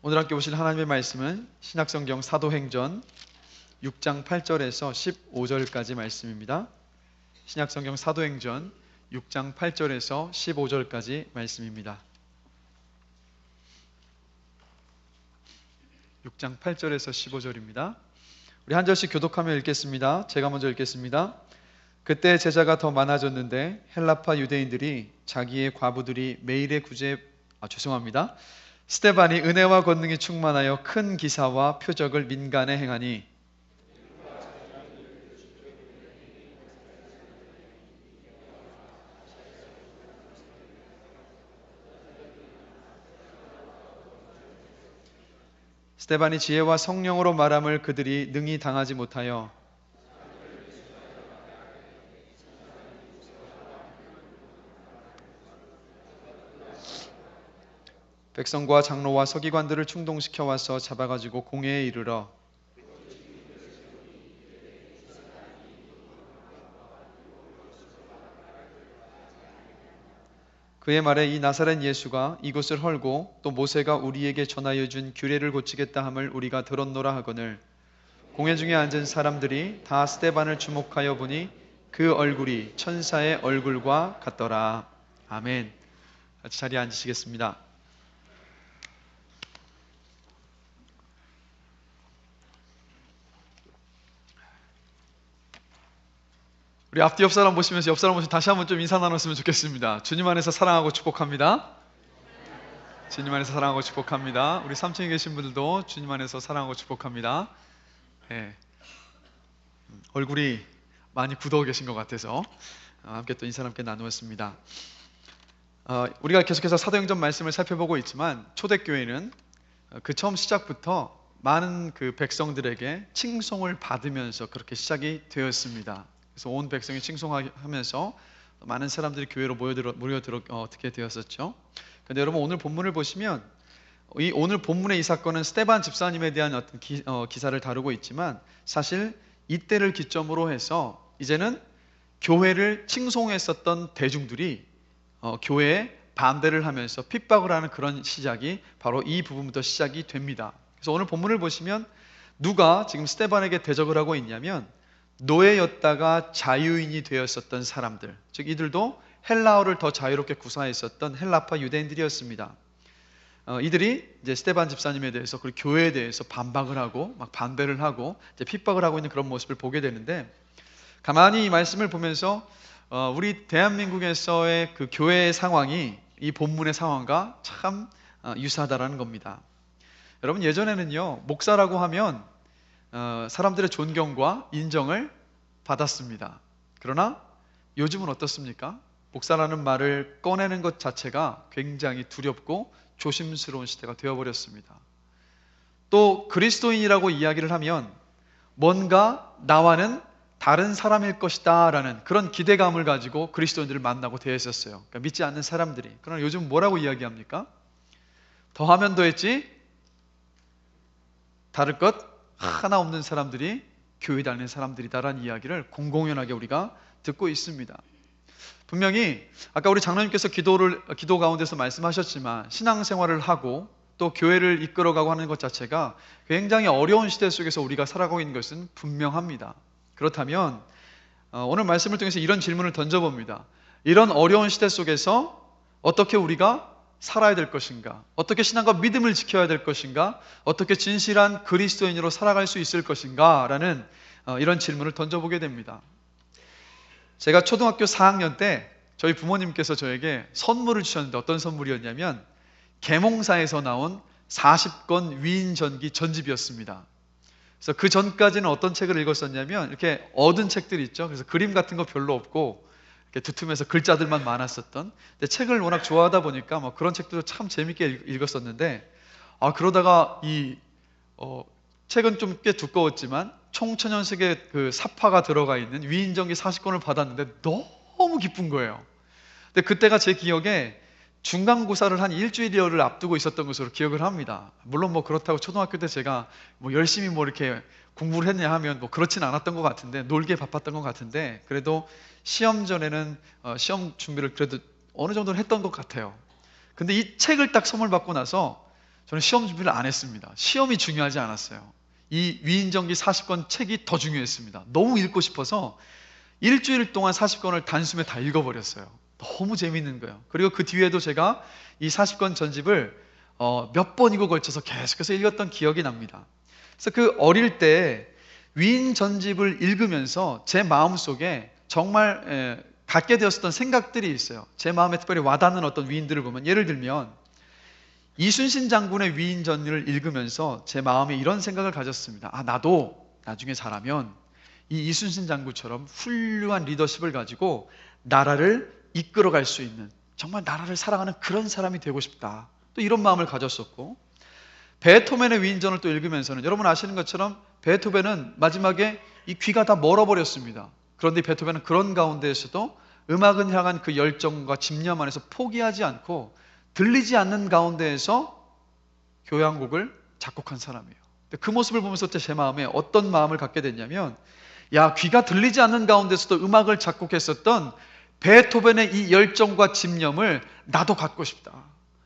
오늘 함께 보실 하나님의 말씀은 신약성경 사도행전 6장 8절에서 15절까지 말씀입니다. 신약성경 사도행전 6장 8절에서 15절까지 말씀입니다. 6장 8절에서 15절입니다. 우리 한 절씩 교독하며 읽겠습니다. 제가 먼저 읽겠습니다. 그때 제자가 더 많아졌는데 헬라파 유대인들이 자기의 과부들이 매일의 구제 스데반이 은혜와 권능이 충만하여 큰 기사와 표적을 민간에 행하니 스데반이 지혜와 성령으로 말함을 그들이 능히 당하지 못하여 백성과 장로와 서기관들을 충동시켜 와서 잡아가지고 공회에 이르러 그의 말에 이 나사렛 예수가 이곳을 헐고 또 모세가 우리에게 전하여 준 규례를 고치겠다 함을 우리가 들었노라 하거늘 공회 중에 앉은 사람들이 다 스데반을 주목하여 보니 그 얼굴이 천사의 얼굴과 같더라. 아멘. 같이 자리에 앉으시겠습니다. 우리 앞뒤 옆 사람 보시면서 옆 사람 보시면 다시 한번 좀 인사 나눴으면 좋겠습니다. 주님 안에서 사랑하고 축복합니다. 주님 안에서 사랑하고 축복합니다. 우리 3층에 계신 분들도 주님 안에서 사랑하고 축복합니다. 네. 얼굴이 많이 굳어 계신 것 같아서 함께 또 인사를 함께 나누었습니다. 우리가 계속해서 사도행전 말씀을 살펴보고 있지만 초대교회는 그 처음 시작부터 많은 그 백성들에게 칭송을 받으면서 그렇게 시작이 되었습니다. 그래서 온 백성이 칭송하면서 많은 사람들이 교회로 모여들어 어떻게 되었었죠. 그런데 여러분 오늘 본문을 보시면 오늘 본문의 이 사건은 스데반 집사님에 대한 어떤 기사를 다루고 있지만 사실 이때를 기점으로 해서 이제는 교회를 칭송했었던 대중들이 교회에 반대를 하면서 핍박을 하는 그런 시작이 바로 이 부분부터 시작이 됩니다. 그래서 오늘 본문을 보시면 누가 지금 스데반에게 대적을 하고 있냐면 노예였다가 자유인이 되었었던 사람들, 즉 이들도 헬라어를 더 자유롭게 구사했었던 헬라파 유대인들이었습니다. 이들이 이제 스데반 집사님에 대해서 그리고 교회에 대해서 반박을 하고 막 반대를 하고 이제 핍박을 하고 있는 그런 모습을 보게 되는데 가만히 이 말씀을 보면서 우리 대한민국에서의 그 교회의 상황이 이 본문의 상황과 참 유사하다라는 겁니다. 여러분 예전에는요 목사라고 하면 사람들의 존경과 인정을 받았습니다. 그러나 요즘은 어떻습니까? 목사라는 말을 꺼내는 것 자체가 굉장히 두렵고 조심스러운 시대가 되어버렸습니다. 또 그리스도인이라고 이야기를 하면 뭔가 나와는 다른 사람일 것이다 라는 그런 기대감을 가지고 그리스도인들을 만나고 대했었어요. 그러니까 믿지 않는 사람들이. 그러나 요즘 뭐라고 이야기합니까? 더하면 더했지 다를 것 하나 없는 사람들이 교회 다니는 사람들이다라는 이야기를 공공연하게 우리가 듣고 있습니다. 분명히 아까 우리 장로님께서 기도 가운데서 말씀하셨지만 신앙생활을 하고 또 교회를 이끌어가고 하는 것 자체가 굉장히 어려운 시대 속에서 우리가 살아가고 있는 것은 분명합니다. 그렇다면 오늘 말씀을 통해서 이런 질문을 던져봅니다. 이런 어려운 시대 속에서 어떻게 우리가 살아야 될 것인가? 어떻게 신앙과 믿음을 지켜야 될 것인가? 어떻게 진실한 그리스도인으로 살아갈 수 있을 것인가? 라는 이런 질문을 던져보게 됩니다. 제가 초등학교 4학년 때 저희 부모님께서 저에게 선물을 주셨는데 어떤 선물이었냐면 계몽사에서 나온 40권 위인전기 전집이었습니다. 그래서 그 전까지는 어떤 책을 읽었었냐면 이렇게 얻은 책들이 있죠. 그래서 그림 같은 거 별로 없고 두툼해서 글자들만 많았었던. 근데 책을 워낙 좋아하다 보니까 뭐 그런 책들도 참 재밌게 읽었었는데 그러다가 책은 좀 꽤 두꺼웠지만 총천연석의 그 사파가 들어가 있는 위인전기 40권을 받았는데 너무 기쁜 거예요. 근데 그때가 제 기억에 중간고사를 한 일주일여를 앞두고 있었던 것으로 기억을 합니다. 물론 뭐 그렇다고 초등학교 때 제가 뭐 열심히 뭐 이렇게 공부를 했냐 하면 뭐 그렇진 않았던 것 같은데 놀기에 바빴던 것 같은데 그래도 시험 전에는 시험 준비를 그래도 어느 정도는 했던 것 같아요. 근데 이 책을 딱 선물 받고 나서 저는 시험 준비를 안 했습니다. 시험이 중요하지 않았어요. 이 위인전기 40권 책이 더 중요했습니다. 너무 읽고 싶어서 일주일 동안 40권을 단숨에 다 읽어버렸어요. 너무 재밌는 거예요. 그리고 그 뒤에도 제가 이 40권 전집을 몇 번이고 걸쳐서 계속해서 읽었던 기억이 납니다. 그래서 그 어릴 때 위인 전집을 읽으면서 제 마음속에 정말 갖게 되었던 생각들이 있어요. 제 마음에 특별히 와닿는 어떤 위인들을 보면, 예를 들면 이순신 장군의 위인 전을 읽으면서 제 마음에 이런 생각을 가졌습니다. 나도 나중에 자라면 이 이순신 장군처럼 훌륭한 리더십을 가지고 나라를 이끌어갈 수 있는, 정말 나라를 사랑하는 그런 사람이 되고 싶다. 또 이런 마음을 가졌었고, 베토벤의 위인전을 또 읽으면서는 여러분 아시는 것처럼 베토벤은 마지막에 이 귀가 다 멀어버렸습니다. 그런데 베토벤은 그런 가운데에서도 음악을 향한 그 열정과 집념 안에서 포기하지 않고 들리지 않는 가운데에서 교향곡을 작곡한 사람이에요. 그 모습을 보면서 제 마음에 어떤 마음을 갖게 됐냐면, 귀가 들리지 않는 가운데서도 음악을 작곡했었던 베토벤의 이 열정과 집념을 나도 갖고 싶다.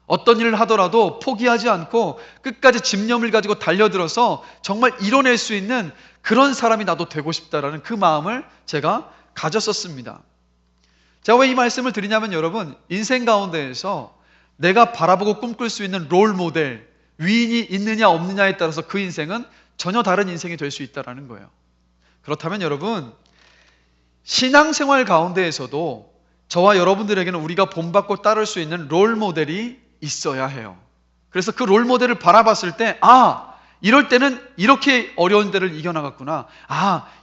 어떤 일을 하더라도 포기하지 않고 끝까지 집념을 가지고 달려들어서 정말 이뤄낼 수 있는 그런 사람이 나도 되고 싶다라는 그 마음을 제가 가졌었습니다. 제가 왜 이 말씀을 드리냐면, 여러분, 인생 가운데에서 내가 바라보고 꿈꿀 수 있는 롤 모델, 위인이 있느냐 없느냐에 따라서 그 인생은 전혀 다른 인생이 될 수 있다는 거예요. 그렇다면 여러분, 신앙생활 가운데에서도 저와 여러분들에게는 우리가 본받고 따를 수 있는 롤 모델이 있어야 해요. 그래서 그 롤 모델을 바라봤을 때, 이럴 때는 이렇게 어려운 데를 이겨나갔구나.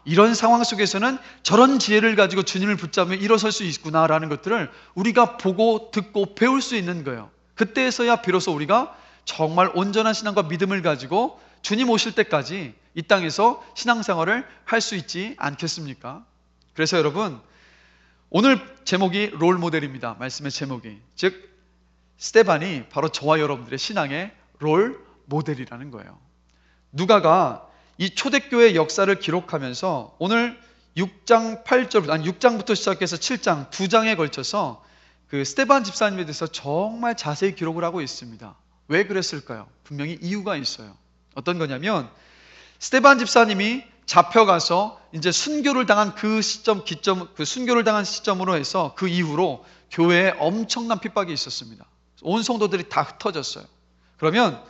이런 상황 속에서는 저런 지혜를 가지고 주님을 붙잡으며 일어설 수 있구나라는 것들을 우리가 보고 듣고 배울 수 있는 거예요. 그때에서야 비로소 우리가 정말 온전한 신앙과 믿음을 가지고 주님 오실 때까지 이 땅에서 신앙생활을 할 수 있지 않겠습니까? 그래서 여러분, 오늘 제목이 롤 모델입니다. 말씀의 제목이. 즉 스데반이 바로 저와 여러분들의 신앙의 롤 모델이라는 거예요. 누가가 이 초대교회 역사를 기록하면서 오늘 6장부터 시작해서 7장, 2장에 걸쳐서 그 스데반 집사님에 대해서 정말 자세히 기록을 하고 있습니다. 왜 그랬을까요? 분명히 이유가 있어요. 어떤 거냐면, 스데반 집사님이 잡혀가서 이제 순교를 당한 그 순교를 당한 시점으로 해서 그 이후로 교회에 엄청난 핍박이 있었습니다. 온 성도들이 다 흩어졌어요. 그러면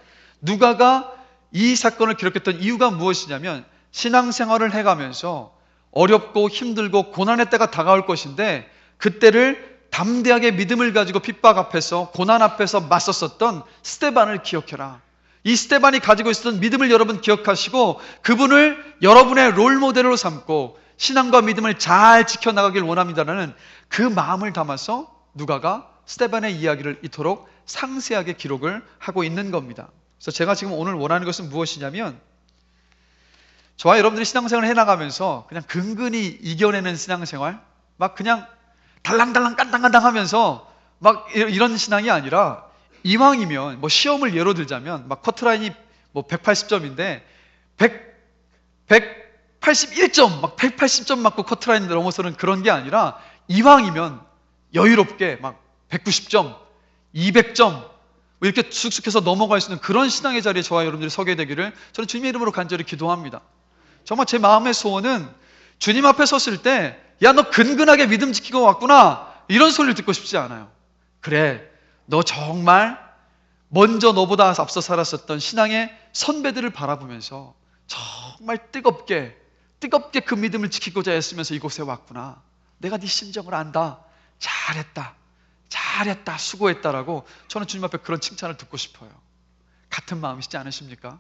누가가 이 사건을 기록했던 이유가 무엇이냐면, 신앙생활을 해가면서 어렵고 힘들고 고난의 때가 다가올 것인데 그때를 담대하게 믿음을 가지고 핍박 앞에서, 고난 앞에서 맞섰었던 스데반을 기억해라. 이 스데반이 가지고 있었던 믿음을 여러분 기억하시고 그분을 여러분의 롤 모델로 삼고 신앙과 믿음을 잘 지켜나가길 원합니다라는 그 마음을 담아서 누가가 스데반의 이야기를 이토록 상세하게 기록을 하고 있는 겁니다. 그래서 제가 지금 오늘 원하는 것은 무엇이냐면, 저와 여러분들이 신앙생활을 해나가면서 그냥 근근히 이겨내는 신앙생활, 막 그냥 달랑달랑 깐당깐당 하면서 막 이런 신앙이 아니라, 이왕이면 시험을 예로 들자면 커트라인이 180점인데 181점, 180점 맞고 커트라인 넘어서는 그런 게 아니라, 이왕이면 여유롭게 190점, 200점 이렇게 쑥쑥해서 넘어갈 수 있는 그런 신앙의 자리에 저와 여러분들이 서게 되기를 저는 주님의 이름으로 간절히 기도합니다. 정말 제 마음의 소원은 주님 앞에 섰을 때, 너 근근하게 믿음 지키고 왔구나, 이런 소리를 듣고 싶지 않아요. 그래, 너 정말 먼저 너보다 앞서 살았었던 신앙의 선배들을 바라보면서 정말 뜨겁게 그 믿음을 지키고자 애쓰면서 이곳에 왔구나. 내가 네 심정을 안다. 잘했다, 수고했다라고 저는 주님 앞에 그런 칭찬을 듣고 싶어요. 같은 마음이시지 않으십니까?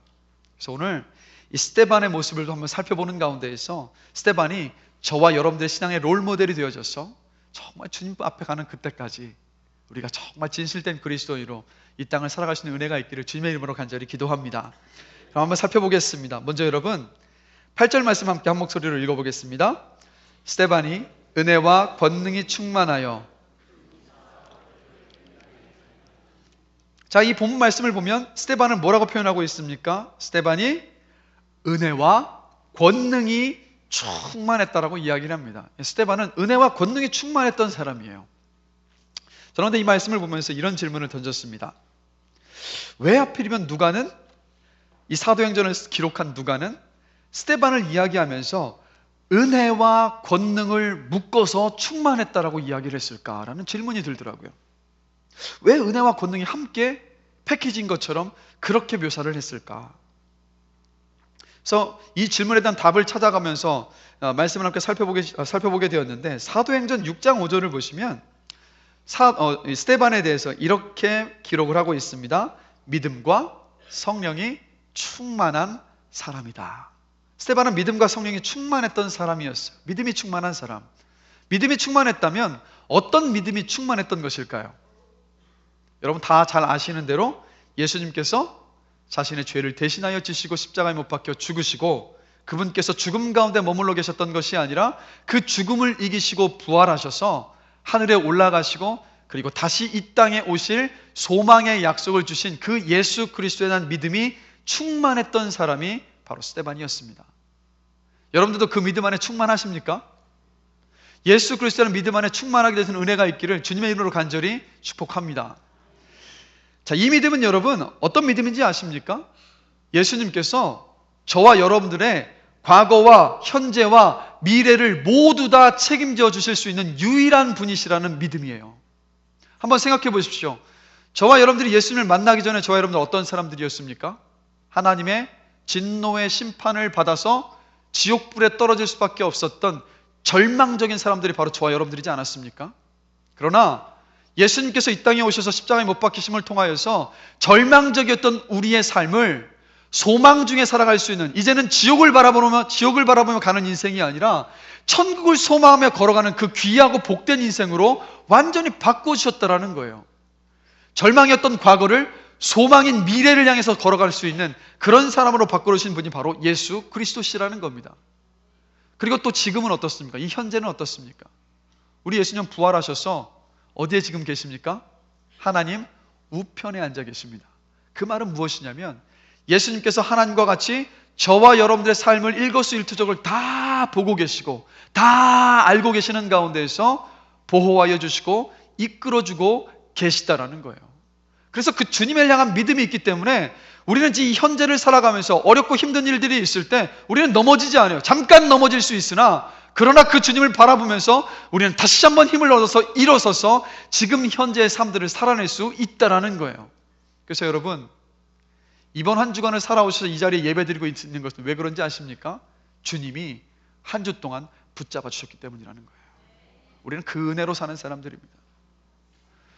그래서 오늘 이 스데반의 모습을 한번 살펴보는 가운데에서, 스데반이 저와 여러분들의 신앙의 롤 모델이 되어져서 정말 주님 앞에 가는 그때까지 우리가 정말 진실된 그리스도인으로 이 땅을 살아갈 수 있는 은혜가 있기를 주님의 이름으로 간절히 기도합니다. 그럼 한번 살펴보겠습니다. 먼저 여러분 8절 말씀 함께 한 목소리로 읽어보겠습니다. 스데반이 은혜와 권능이 충만하여. 자, 이 본문 말씀을 보면 스데반을 뭐라고 표현하고 있습니까? 스데반이 은혜와 권능이 충만했다라고 이야기를 합니다. 스데반은 은혜와 권능이 충만했던 사람이에요. 그런데 이 말씀을 보면서 이런 질문을 던졌습니다. 왜 하필이면 누가는, 이 사도행전을 기록한 누가는 스데반을 이야기하면서 은혜와 권능을 묶어서 충만했다라고 이야기를 했을까라는 질문이 들더라고요. 왜 은혜와 권능이 함께 패키지인 것처럼 그렇게 묘사를 했을까? 그래서 이 질문에 대한 답을 찾아가면서 말씀을 함께 살펴보게 되었는데, 사도행전 6장 5절을 보시면 스데반에 대해서 이렇게 기록을 하고 있습니다. 믿음과 성령이 충만한 사람이다. 스데반은 믿음과 성령이 충만했던 사람이었어요. 믿음이 충만한 사람. 믿음이 충만했다면 어떤 믿음이 충만했던 것일까요? 여러분 다 잘 아시는 대로 예수님께서 자신의 죄를 대신하여 지시고 십자가에 못 박혀 죽으시고, 그분께서 죽음 가운데 머물러 계셨던 것이 아니라 그 죽음을 이기시고 부활하셔서 하늘에 올라가시고, 그리고 다시 이 땅에 오실 소망의 약속을 주신 그 예수 그리스도에 대한 믿음이 충만했던 사람이 바로 스데반이었습니다. 여러분들도 그 믿음 안에 충만하십니까? 예수 그리스도의 믿음 안에 충만하게 되는 은혜가 있기를 주님의 이름으로 간절히 축복합니다. 자, 이 믿음은 여러분 어떤 믿음인지 아십니까? 예수님께서 저와 여러분들의 과거와 현재와 미래를 모두 다 책임져 주실 수 있는 유일한 분이시라는 믿음이에요. 한번 생각해 보십시오. 저와 여러분들이 예수님을 만나기 전에 저와 여러분들 어떤 사람들이었습니까? 하나님의 진노의 심판을 받아서 지옥불에 떨어질 수밖에 없었던 절망적인 사람들이 바로 저와 여러분들이지 않았습니까? 그러나 예수님께서 이 땅에 오셔서 십자가에 못 박히심을 통하여서 절망적이었던 우리의 삶을 소망 중에 살아갈 수 있는, 이제는 지옥을 바라보며 가는 인생이 아니라 천국을 소망하며 걸어가는 그 귀하고 복된 인생으로 완전히 바꿔주셨다라는 거예요. 절망이었던 과거를 소망인 미래를 향해서 걸어갈 수 있는 그런 사람으로 바꿔주신 분이 바로 예수 그리스도시라는 겁니다. 그리고 또 지금은 어떻습니까? 이 현재는 어떻습니까? 우리 예수님 부활하셔서 어디에 지금 계십니까? 하나님 우편에 앉아 계십니다. 그 말은 무엇이냐면, 예수님께서 하나님과 같이 저와 여러분들의 삶을 일거수일투족을 다 보고 계시고 다 알고 계시는 가운데에서 보호하여 주시고 이끌어주고 계시다라는 거예요. 그래서 그 주님을 향한 믿음이 있기 때문에 우리는 이 현재를 살아가면서 어렵고 힘든 일들이 있을 때 우리는 넘어지지 않아요. 잠깐 넘어질 수 있으나, 그러나 그 주님을 바라보면서 우리는 다시 한번 힘을 얻어서 일어서서 지금 현재의 삶들을 살아낼 수 있다라는 거예요. 그래서 여러분, 이번 한 주간을 살아오셔서 이 자리에 예배드리고 있는 것은 왜 그런지 아십니까? 주님이 한 주 동안 붙잡아 주셨기 때문이라는 거예요. 우리는 그 은혜로 사는 사람들입니다.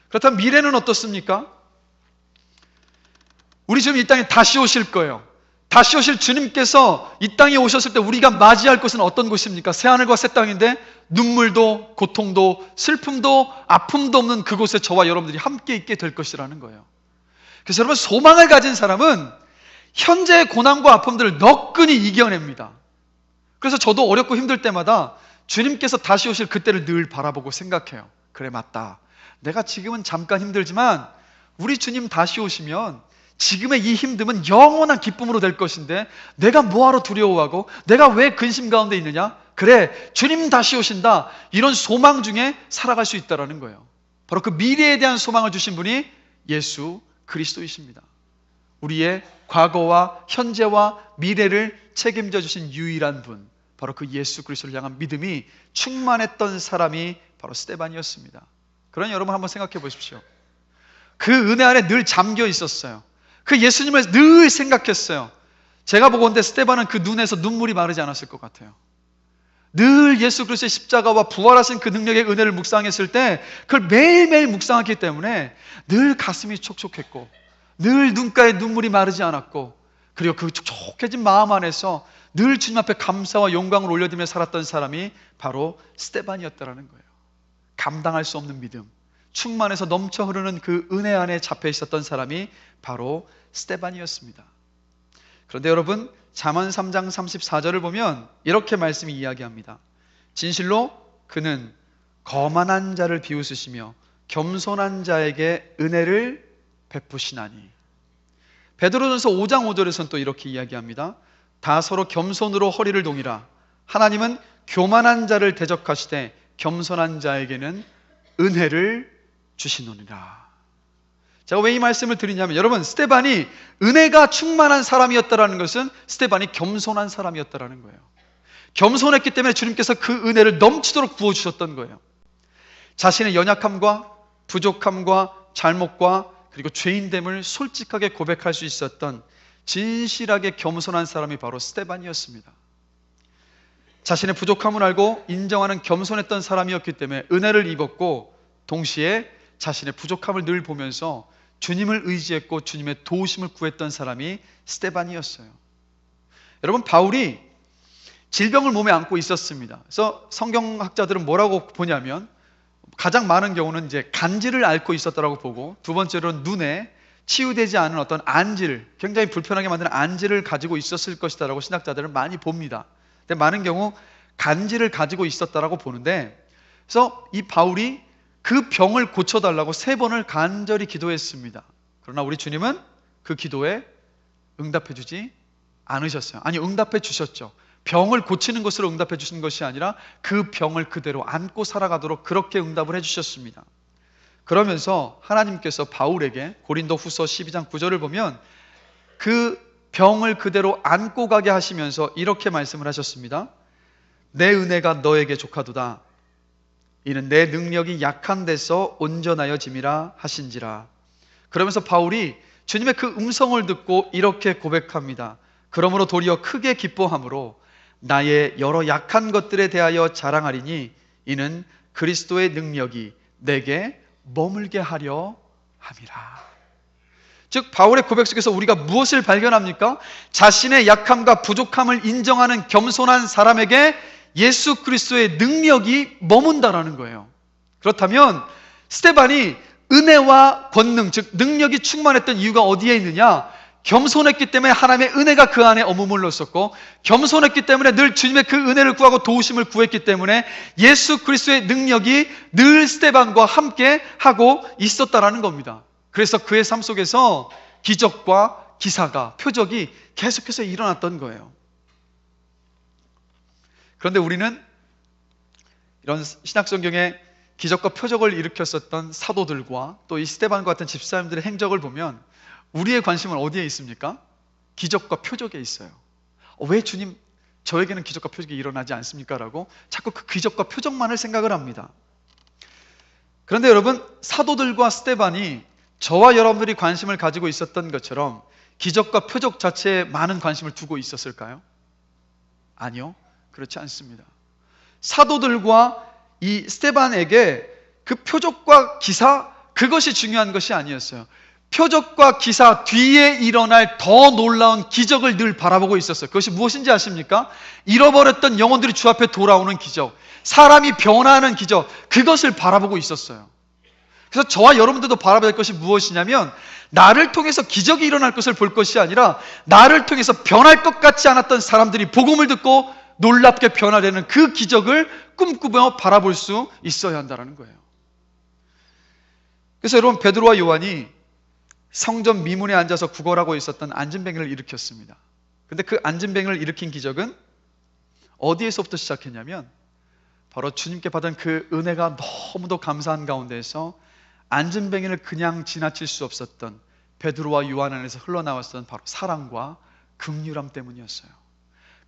그렇다면 미래는 어떻습니까? 우리 주님 이 땅에 다시 오실 거예요. 다시 오실 주님께서 이 땅에 오셨을 때 우리가 맞이할 것은 어떤 곳입니까? 새하늘과 새 땅인데 눈물도 고통도 슬픔도 아픔도 없는 그곳에 저와 여러분들이 함께 있게 될 것이라는 거예요. 그래서 여러분, 소망을 가진 사람은 현재의 고난과 아픔들을 너끈히 이겨냅니다. 그래서 저도 어렵고 힘들 때마다 주님께서 다시 오실 그때를 늘 바라보고 생각해요. 그래, 맞다. 내가 지금은 잠깐 힘들지만 우리 주님 다시 오시면 지금의 이 힘듦은 영원한 기쁨으로 될 것인데 내가 뭐하러 두려워하고 내가 왜 근심 가운데 있느냐? 그래, 주님 다시 오신다. 이런 소망 중에 살아갈 수 있다는 거예요. 바로 그 미래에 대한 소망을 주신 분이 예수 그리스도이십니다. 우리의 과거와 현재와 미래를 책임져 주신 유일한 분, 바로 그 예수 그리스도를 향한 믿음이 충만했던 사람이 바로 스데반이었습니다. 그러니 여러분 한번 생각해 보십시오. 그 은혜 안에 늘 잠겨 있었어요. 그 예수님을 늘 생각했어요. 제가 보건대 스데반은 그 눈에서 눈물이 마르지 않았을 것 같아요. 늘 예수 그리스도의 십자가와 부활하신 그 능력의 은혜를 묵상했을 때 그걸 매일매일 묵상했기 때문에 늘 가슴이 촉촉했고 늘 눈가에 눈물이 마르지 않았고, 그리고 그 촉촉해진 마음 안에서 늘 주님 앞에 감사와 영광을 올려드리며 살았던 사람이 바로 스데반이었다라는 거예요. 감당할 수 없는 믿음, 충만해서 넘쳐 흐르는 그 은혜 안에 잡혀 있었던 사람이 바로 스데반이었습니다. 그런데 여러분, 잠언 3장 34절을 보면 이렇게 말씀이 이야기합니다. 진실로 그는 거만한 자를 비웃으시며 겸손한 자에게 은혜를 베푸시나니. 베드로전서 5장 5절에서는 또 이렇게 이야기합니다. 다 서로 겸손으로 허리를 동이라. 하나님은 교만한 자를 대적하시되 겸손한 자에게는 은혜를 주시노니라. 제가 왜 이 말씀을 드리냐면, 여러분, 스데반이 은혜가 충만한 사람이었다라는 것은 스데반이 겸손한 사람이었다라는 거예요. 겸손했기 때문에 주님께서 그 은혜를 넘치도록 부어주셨던 거예요. 자신의 연약함과 부족함과 잘못과 그리고 죄인됨을 솔직하게 고백할 수 있었던 진실하게 겸손한 사람이 바로 스데반이었습니다. 자신의 부족함을 알고 인정하는 겸손했던 사람이었기 때문에 은혜를 입었고, 동시에 자신의 부족함을 늘 보면서 주님을 의지했고 주님의 도우심을 구했던 사람이 스데반이었어요. 여러분, 바울이 질병을 몸에 안고 있었습니다. 그래서 성경학자들은 뭐라고 보냐면, 가장 많은 경우는 이제 간질을 앓고 있었다라고 보고, 두 번째로는 눈에 치유되지 않은 어떤 안질, 굉장히 불편하게 만드는 안질을 가지고 있었을 것이다라고 신학자들은 많이 봅니다. 근데 많은 경우 간질을 가지고 있었다라고 보는데, 그래서 이 바울이 그 병을 고쳐달라고 3번을 간절히 기도했습니다. 그러나 우리 주님은 그 기도에 응답해 주지 않으셨어요. 아니, 응답해 주셨죠. 병을 고치는 것으로 응답해 주신 것이 아니라 그 병을 그대로 안고 살아가도록 그렇게 응답을 해 주셨습니다. 그러면서 하나님께서 바울에게 고린도 후서 12장 9절을 보면 그 병을 그대로 안고 가게 하시면서 이렇게 말씀을 하셨습니다. 내 은혜가 너에게 족하도다. 이는 내 능력이 약한 데서 온전하여 짐이라 하신지라. 그러면서 바울이 주님의 그 음성을 듣고 이렇게 고백합니다. 그러므로 도리어 크게 기뻐함으로 나의 여러 약한 것들에 대하여 자랑하리니 이는 그리스도의 능력이 내게 머물게 하려 함이라. 즉, 바울의 고백 속에서 우리가 무엇을 발견합니까? 자신의 약함과 부족함을 인정하는 겸손한 사람에게 예수 그리스도의 능력이 머문다라는 거예요. 그렇다면 스데반이 은혜와 권능, 즉 능력이 충만했던 이유가 어디에 있느냐? 겸손했기 때문에 하나님의 은혜가 그 안에 머물렀었고, 겸손했기 때문에 늘 주님의 그 은혜를 구하고 도우심을 구했기 때문에 예수 그리스도의 능력이 늘 스데반과 함께 하고 있었다라는 겁니다. 그래서 그의 삶 속에서 기적과 기사가, 표적이 계속해서 일어났던 거예요. 그런데 우리는 이런 신약성경에 기적과 표적을 일으켰었던 사도들과 또 이 스데반과 같은 집사님들의 행적을 보면 우리의 관심은 어디에 있습니까? 기적과 표적에 있어요. 왜 주님 저에게는 기적과 표적이 일어나지 않습니까? 라고 자꾸 그 기적과 표적만을 생각을 합니다. 그런데 여러분, 사도들과 스데반이 저와 여러분들이 관심을 가지고 있었던 것처럼 기적과 표적 자체에 많은 관심을 두고 있었을까요? 아니요, 그렇지 않습니다. 사도들과 이 스데반에게 그 표적과 기사, 그것이 중요한 것이 아니었어요. 표적과 기사 뒤에 일어날 더 놀라운 기적을 늘 바라보고 있었어요. 그것이 무엇인지 아십니까? 잃어버렸던 영혼들이 주 앞에 돌아오는 기적, 사람이 변화하는 기적, 그것을 바라보고 있었어요. 그래서 저와 여러분들도 바라볼 것이 무엇이냐면, 나를 통해서 기적이 일어날 것을 볼 것이 아니라 나를 통해서 변할 것 같지 않았던 사람들이 복음을 듣고 놀랍게 변화되는 그 기적을 꿈꾸며 바라볼 수 있어야 한다는 거예요. 그래서 여러분, 베드로와 요한이 성전 미문에 앉아서 구걸하고 있었던 안진뱅이를 일으켰습니다. 근데 그 안진뱅이를 일으킨 기적은 어디에서부터 시작했냐면, 바로 주님께 받은 그 은혜가 너무도 감사한 가운데에서 안진뱅이를 그냥 지나칠 수 없었던 베드로와 요한 안에서 흘러나왔던 바로 사랑과 긍휼함 때문이었어요.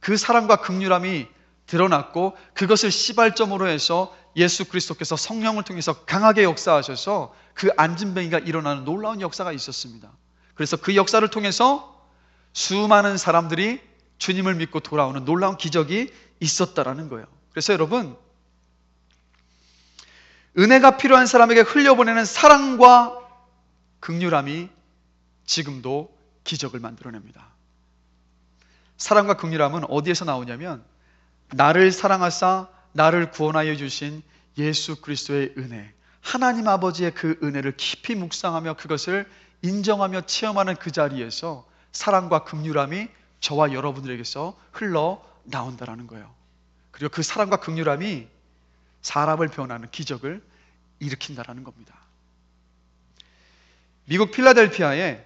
그 사랑과 긍휼함이 드러났고, 그것을 시발점으로 해서 예수 그리스도께서 성령을 통해서 강하게 역사하셔서 그 안진뱅이가 일어나는 놀라운 역사가 있었습니다. 그래서 그 역사를 통해서 수많은 사람들이 주님을 믿고 돌아오는 놀라운 기적이 있었다라는 거예요. 그래서 여러분, 은혜가 필요한 사람에게 흘려보내는 사랑과 긍휼함이 지금도 기적을 만들어냅니다. 사랑과 긍휼함은 어디에서 나오냐면, 나를 사랑하사 나를 구원하여 주신 예수 그리스도의 은혜, 하나님 아버지의 그 은혜를 깊이 묵상하며 그것을 인정하며 체험하는 그 자리에서 사랑과 긍휼함이 저와 여러분들에게서 흘러나온다는 거예요. 그리고 그 사랑과 긍휼함이 사람을 변화하는 기적을 일으킨다는 겁니다. 미국 필라델피아에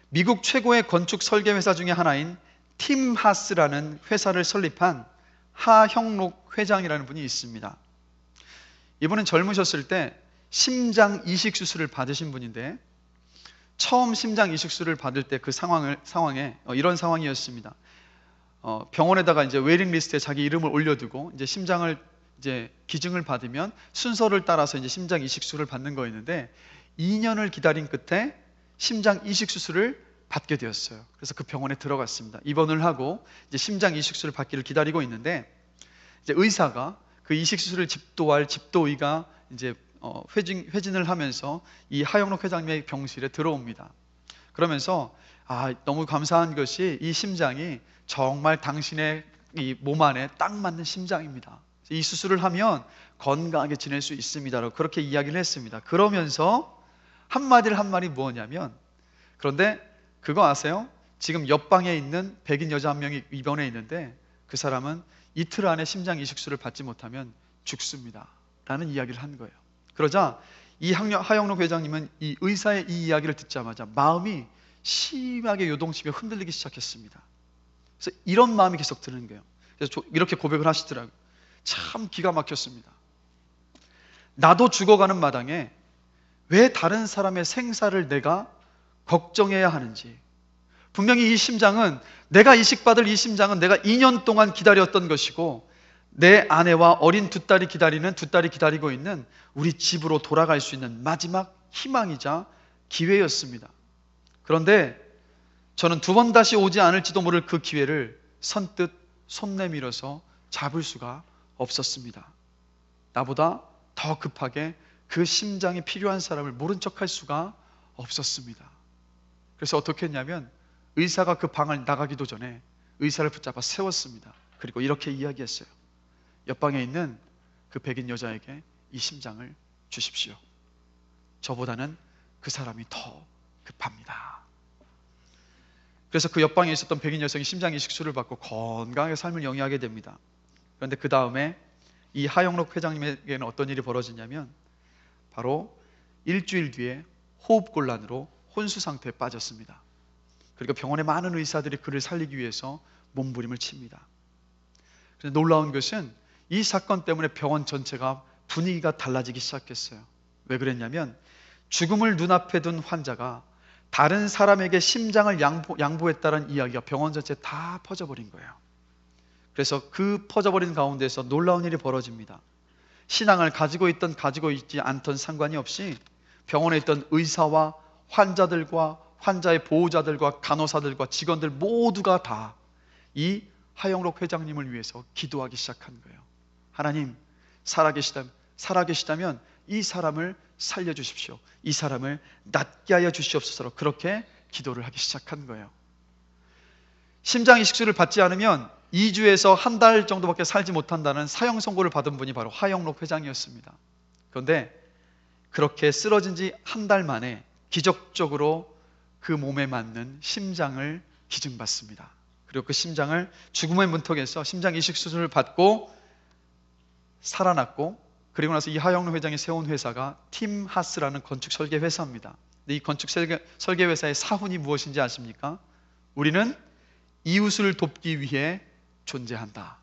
미국 최고의 건축 설계 회사 중에 하나인 팀 하스라는 회사를 설립한 하형록 회장이라는 분이 있습니다. 이분은 젊으셨을 때 심장 이식 수술을 받으신 분인데, 처음 심장 이식술을 받을 때 그 상황에 이런 상황이었습니다. 병원에다가 이제 웨이팅 리스트에 자기 이름을 올려두고 이제 심장을 이제 기증을 받으면 순서를 따라서 이제 심장 이식술을 받는 거였는데 2년을 기다린 끝에 심장 이식 수술을 받게 되었어요. 그래서 그 병원에 들어갔습니다. 입원을 하고 이제 심장 이식 수술을 받기를 기다리고 있는데 이제 의사가 그 이식 수술을 집도할 집도의가 이제 회진을 하면서 이 하영록 회장님의 병실에 들어옵니다. 그러면서 너무 감사한 것이 이 심장이 정말 당신의 이 몸 안에 딱 맞는 심장입니다. 이 수술을 하면 건강하게 지낼 수 있습니다라고 그렇게 이야기를 했습니다. 그러면서 한마디 뭐냐면, 그런데 그거 아세요? 지금 옆방에 있는 백인 여자 한 명이 입원해 있는데 그 사람은 이틀 안에 심장 이식술을 받지 못하면 죽습니다 라는 이야기를 한 거예요. 그러자 이 하영록 회장님은 이 의사의 이 이야기를 듣자마자 마음이 심하게 요동치며 흔들리기 시작했습니다. 그래서 이런 마음이 계속 드는 거예요. 그래서 이렇게 고백을 하시더라고요. 참 기가 막혔습니다. 나도 죽어가는 마당에 왜 다른 사람의 생사를 내가 걱정해야 하는지. 분명히 이 심장은, 내가 이식받을 이 심장은 내가 2년 동안 기다렸던 것이고 내 아내와 어린 두 딸이 기다리고 있는 우리 집으로 돌아갈 수 있는 마지막 희망이자 기회였습니다. 그런데 저는 두 번 다시 오지 않을지도 모를 그 기회를 선뜻 손 내밀어서 잡을 수가 없었습니다. 나보다 더 급하게 그 심장이 필요한 사람을 모른 척할 수가 없었습니다. 그래서 어떻게 했냐면 의사가 그 방을 나가기도 전에 의사를 붙잡아 세웠습니다. 그리고 이렇게 이야기했어요. 옆방에 있는 그 백인 여자에게 이 심장을 주십시오. 저보다는 그 사람이 더 급합니다. 그래서 그 옆방에 있었던 백인 여성이 심장 이식술을 받고 건강하게 삶을 영위하게 됩니다. 그런데 그 다음에 이 하영록 회장님에게는 어떤 일이 벌어지냐면 바로 일주일 뒤에 호흡곤란으로 혼수 상태에 빠졌습니다. 그리고 병원의 많은 의사들이 그를 살리기 위해서 몸부림을 칩니다. 그런데 놀라운 것은 이 사건 때문에 병원 전체가 분위기가 달라지기 시작했어요. 왜 그랬냐면 죽음을 눈앞에 둔 환자가 다른 사람에게 심장을 양보했다는 이야기가 병원 전체에 다 퍼져버린 거예요. 그래서 그 퍼져버린 가운데서 놀라운 일이 벌어집니다. 신앙을 가지고 있지 않던 상관이 없이 병원에 있던 의사와 환자들과 환자의 보호자들과 간호사들과 직원들 모두가 다 이 하영록 회장님을 위해서 기도하기 시작한 거예요. 하나님, 살아계시다면 이 사람을 살려주십시오. 이 사람을 낫게 하여 주시옵소서. 그렇게 기도를 하기 시작한 거예요. 심장 이식술을 받지 않으면 2주에서 한 달 정도밖에 살지 못한다는 사형 선고를 받은 분이 바로 하영록 회장이었습니다. 그런데 그렇게 쓰러진 지 한 달 만에 기적적으로 그 몸에 맞는 심장을 기증받습니다. 그리고 그 심장을 죽음의 문턱에서 심장 이식 수술을 받고 살아났고, 그리고 나서 이 하영록 회장이 세운 회사가 팀 하스라는 건축 설계 회사입니다. 이 건축 설계 회사의 사훈이 무엇인지 아십니까? 우리는 이웃을 돕기 위해 존재한다.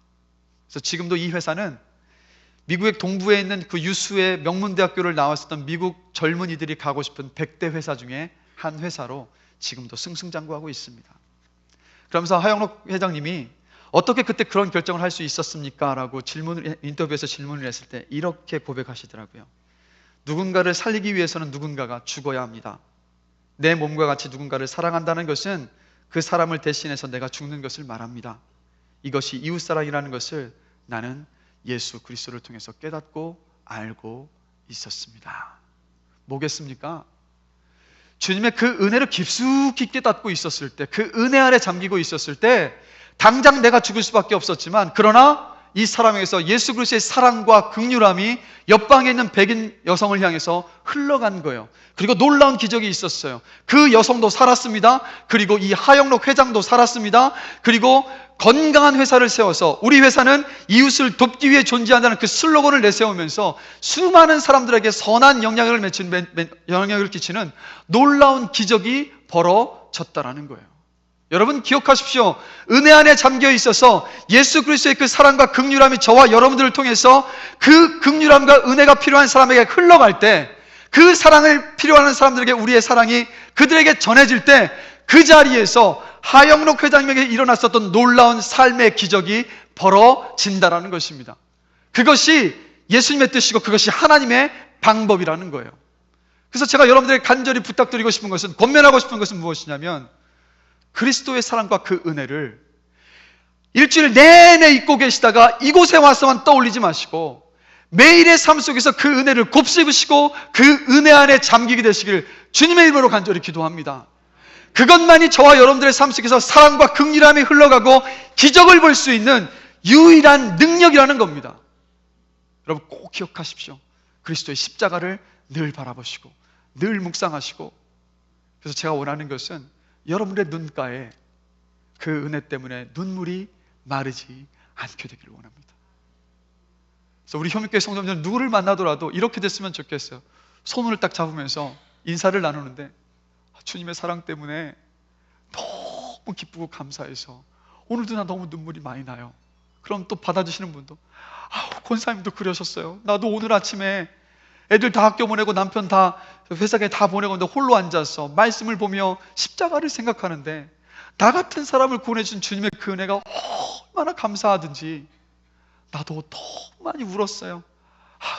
그래서 지금도 이 회사는 미국의 동부에 있는 그 유수의 명문대학교를 나왔었던 미국 젊은이들이 가고 싶은 100대 회사 중에 한 회사로 지금도 승승장구하고 있습니다. 그러면서 하영록 회장님이 어떻게 그때 그런 결정을 할 수 있었습니까? 라고 인터뷰에서 질문을 했을 때 이렇게 고백하시더라고요. 누군가를 살리기 위해서는 누군가가 죽어야 합니다. 내 몸과 같이 누군가를 사랑한다는 것은 그 사람을 대신해서 내가 죽는 것을 말합니다. 이것이 이웃사랑이라는 것을 나는 예수 그리스도를 통해서 깨닫고 알고 있었습니다. 뭐겠습니까? 주님의 그 은혜를 깊숙이 깨닫고 있었을 때, 그 은혜 아래 잠기고 있었을 때 당장 내가 죽을 수밖에 없었지만, 그러나 이 사람에게서 예수 그리스도의 사랑과 긍휼함이 옆방에 있는 백인 여성을 향해서 흘러간 거예요. 그리고 놀라운 기적이 있었어요. 그 여성도 살았습니다. 그리고 이 하영록 회장도 살았습니다. 그리고 건강한 회사를 세워서 우리 회사는 이웃을 돕기 위해 존재한다는 그 슬로건을 내세우면서 수많은 사람들에게 선한 영향력을 끼치는 놀라운 기적이 벌어졌다라는 거예요. 여러분 기억하십시오. 은혜 안에 잠겨 있어서 예수 그리스도의 그 사랑과 긍휼함이 저와 여러분들을 통해서 그 긍휼함과 은혜가 필요한 사람에게 흘러갈 때, 그 사랑을 필요하는 사람들에게 우리의 사랑이 그들에게 전해질 때 그 자리에서 하영록 회장님에게 일어났었던 놀라운 삶의 기적이 벌어진다라는 것입니다. 그것이 예수님의 뜻이고 그것이 하나님의 방법이라는 거예요. 그래서 제가 여러분들에게 간절히 부탁드리고 싶은 것은, 권면하고 싶은 것은 무엇이냐면, 그리스도의 사랑과 그 은혜를 일주일 내내 잊고 계시다가 이곳에 와서만 떠올리지 마시고 매일의 삶 속에서 그 은혜를 곱씹으시고 그 은혜 안에 잠기게 되시길 주님의 이름으로 간절히 기도합니다. 그것만이 저와 여러분들의 삶 속에서 사랑과 긍휼함이 흘러가고 기적을 볼 수 있는 유일한 능력이라는 겁니다. 여러분 꼭 기억하십시오. 그리스도의 십자가를 늘 바라보시고 늘 묵상하시고, 그래서 제가 원하는 것은 여러분의 눈가에 그 은혜 때문에 눈물이 마르지 않게 되기를 원합니다. 그래서 우리 효민교회 성도님들 누구를 만나더라도 이렇게 됐으면 좋겠어요. 손을 딱 잡으면서 인사를 나누는데 주님의 사랑 때문에 너무 기쁘고 감사해서 오늘도 나 너무 눈물이 많이 나요. 그럼 또 받아주시는 분도, 권사님도 그러셨어요. 나도 오늘 아침에 애들 다 학교 보내고 남편 다 회사에 다 보내고 있는데 홀로 앉아서 말씀을 보며 십자가를 생각하는데 나 같은 사람을 구원해준 주님의 그 은혜가 얼마나 감사하든지 나도 너무 많이 울었어요.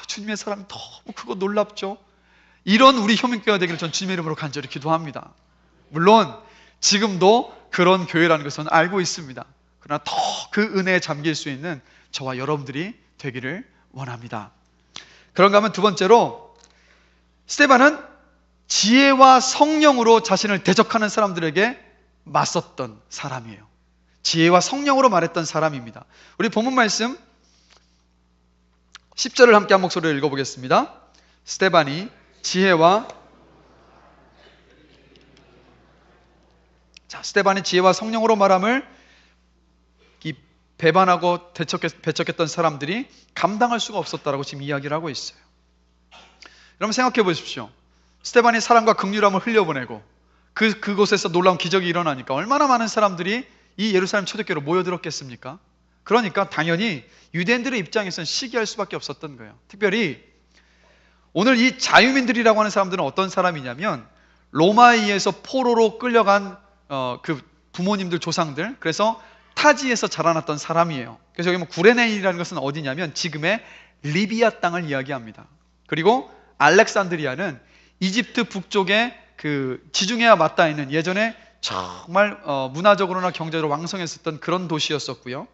주님의 사랑이 너무 크고 놀랍죠. 이런 우리 효민교회가 되기를 전 주님의 이름으로 간절히 기도합니다. 물론 지금도 그런 교회라는 것은 알고 있습니다. 그러나 더 그 은혜에 잠길 수 있는 저와 여러분들이 되기를 원합니다. 그런가 하면 두 번째로, 스데반은 지혜와 성령으로 자신을 대적하는 사람들에게 맞섰던 사람이에요. 지혜와 성령으로 말했던 사람입니다. 우리 본문 말씀 10절을 함께 한 목소리로 읽어보겠습니다. 스데반이 지혜와 성령으로 말함을 이 배반하고 배척했던 사람들이 감당할 수가 없었다라고 지금 이야기를 하고 있어요. 여러분 생각해 보십시오. 스데반이 사랑과 긍휼함을 흘려보내고 그곳에서 놀라운 기적이 일어나니까 얼마나 많은 사람들이 이 예루살렘 초대교회로 모여들었겠습니까? 그러니까 당연히 유대인들의 입장에서는 시기할 수밖에 없었던 거예요. 특별히 오늘 이 자유민들이라고 하는 사람들은 어떤 사람이냐면 로마에 의해서 포로로 끌려간 그 부모님들, 조상들, 그래서 타지에서 자라났던 사람이에요. 그래서 여기 구레네이라는 것은 어디냐면 지금의 리비아 땅을 이야기합니다. 그리고 알렉산드리아는 이집트 북쪽에 그 지중해와 맞닿아 있는 예전에 정말 문화적으로나 경제적으로 왕성했었던 그런 도시였었고요.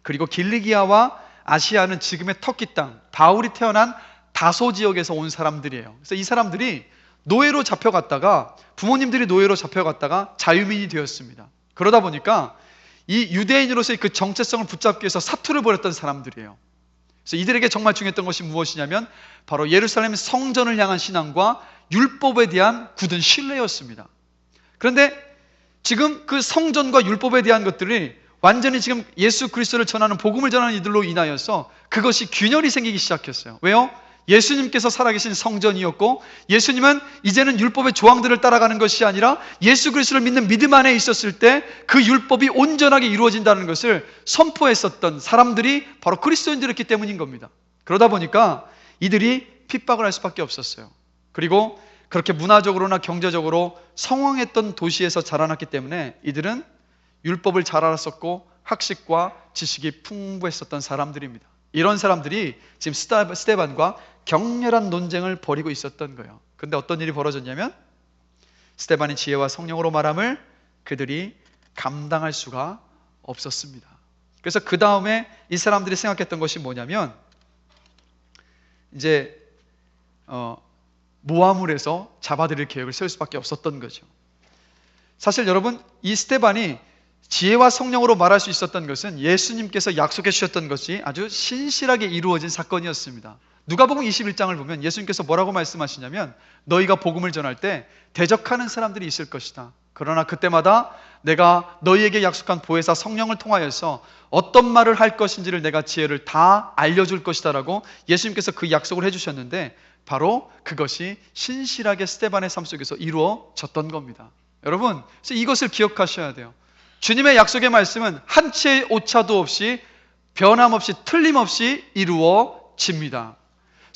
그리고 길리기아와 아시아는 지금의 터키 땅, 바울이 태어난 다소 지역에서 온 사람들이에요. 그래서 이 사람들이 노예로 잡혀갔다가, 부모님들이 노예로 잡혀갔다가 자유민이 되었습니다. 그러다 보니까 이 유대인으로서의 그 정체성을 붙잡기 위해서 사투를 벌였던 사람들이에요. 그래서 이들에게 정말 중요했던 것이 무엇이냐면 바로 예루살렘 성전을 향한 신앙과 율법에 대한 굳은 신뢰였습니다. 그런데 지금 그 성전과 율법에 대한 것들이 완전히 지금 예수 그리스도를 전하는, 복음을 전하는 이들로 인하여서 그것이 균열이 생기기 시작했어요. 왜요? 예수님께서 살아계신 성전이었고, 예수님은 이제는 율법의 조항들을 따라가는 것이 아니라 예수 그리스도를 믿는 믿음 안에 있었을 때 그 율법이 온전하게 이루어진다는 것을 선포했었던 사람들이 바로 그리스도인들이었기 때문인 겁니다. 그러다 보니까 이들이 핍박을 할 수밖에 없었어요. 그리고 그렇게 문화적으로나 경제적으로 성황했던 도시에서 자라났기 때문에 이들은 율법을 잘 알았었고 학식과 지식이 풍부했었던 사람들입니다. 이런 사람들이 지금 스데반과 격렬한 논쟁을 벌이고 있었던 거예요. 그런데 어떤 일이 벌어졌냐면 스데반이 지혜와 성령으로 말함을 그들이 감당할 수가 없었습니다. 그래서 그 다음에 이 사람들이 생각했던 것이 뭐냐면 이제 모함을 해서 잡아들일 계획을 세울 수밖에 없었던 거죠. 사실 여러분, 이 스데반이 지혜와 성령으로 말할 수 있었던 것은 예수님께서 약속해 주셨던 것이 아주 신실하게 이루어진 사건이었습니다. 누가복음 21장을 보면 예수님께서 뭐라고 말씀하시냐면 너희가 복음을 전할 때 대적하는 사람들이 있을 것이다. 그러나 그때마다 내가 너희에게 약속한 보혜사 성령을 통하여서 어떤 말을 할 것인지를 내가 지혜를 다 알려줄 것이다 라고 예수님께서 그 약속을 해주셨는데 바로 그것이 신실하게 스데반의 삶 속에서 이루어졌던 겁니다. 여러분, 이것을 기억하셔야 돼요. 주님의 약속의 말씀은 한 치의 오차도 없이 변함없이 틀림없이 이루어집니다.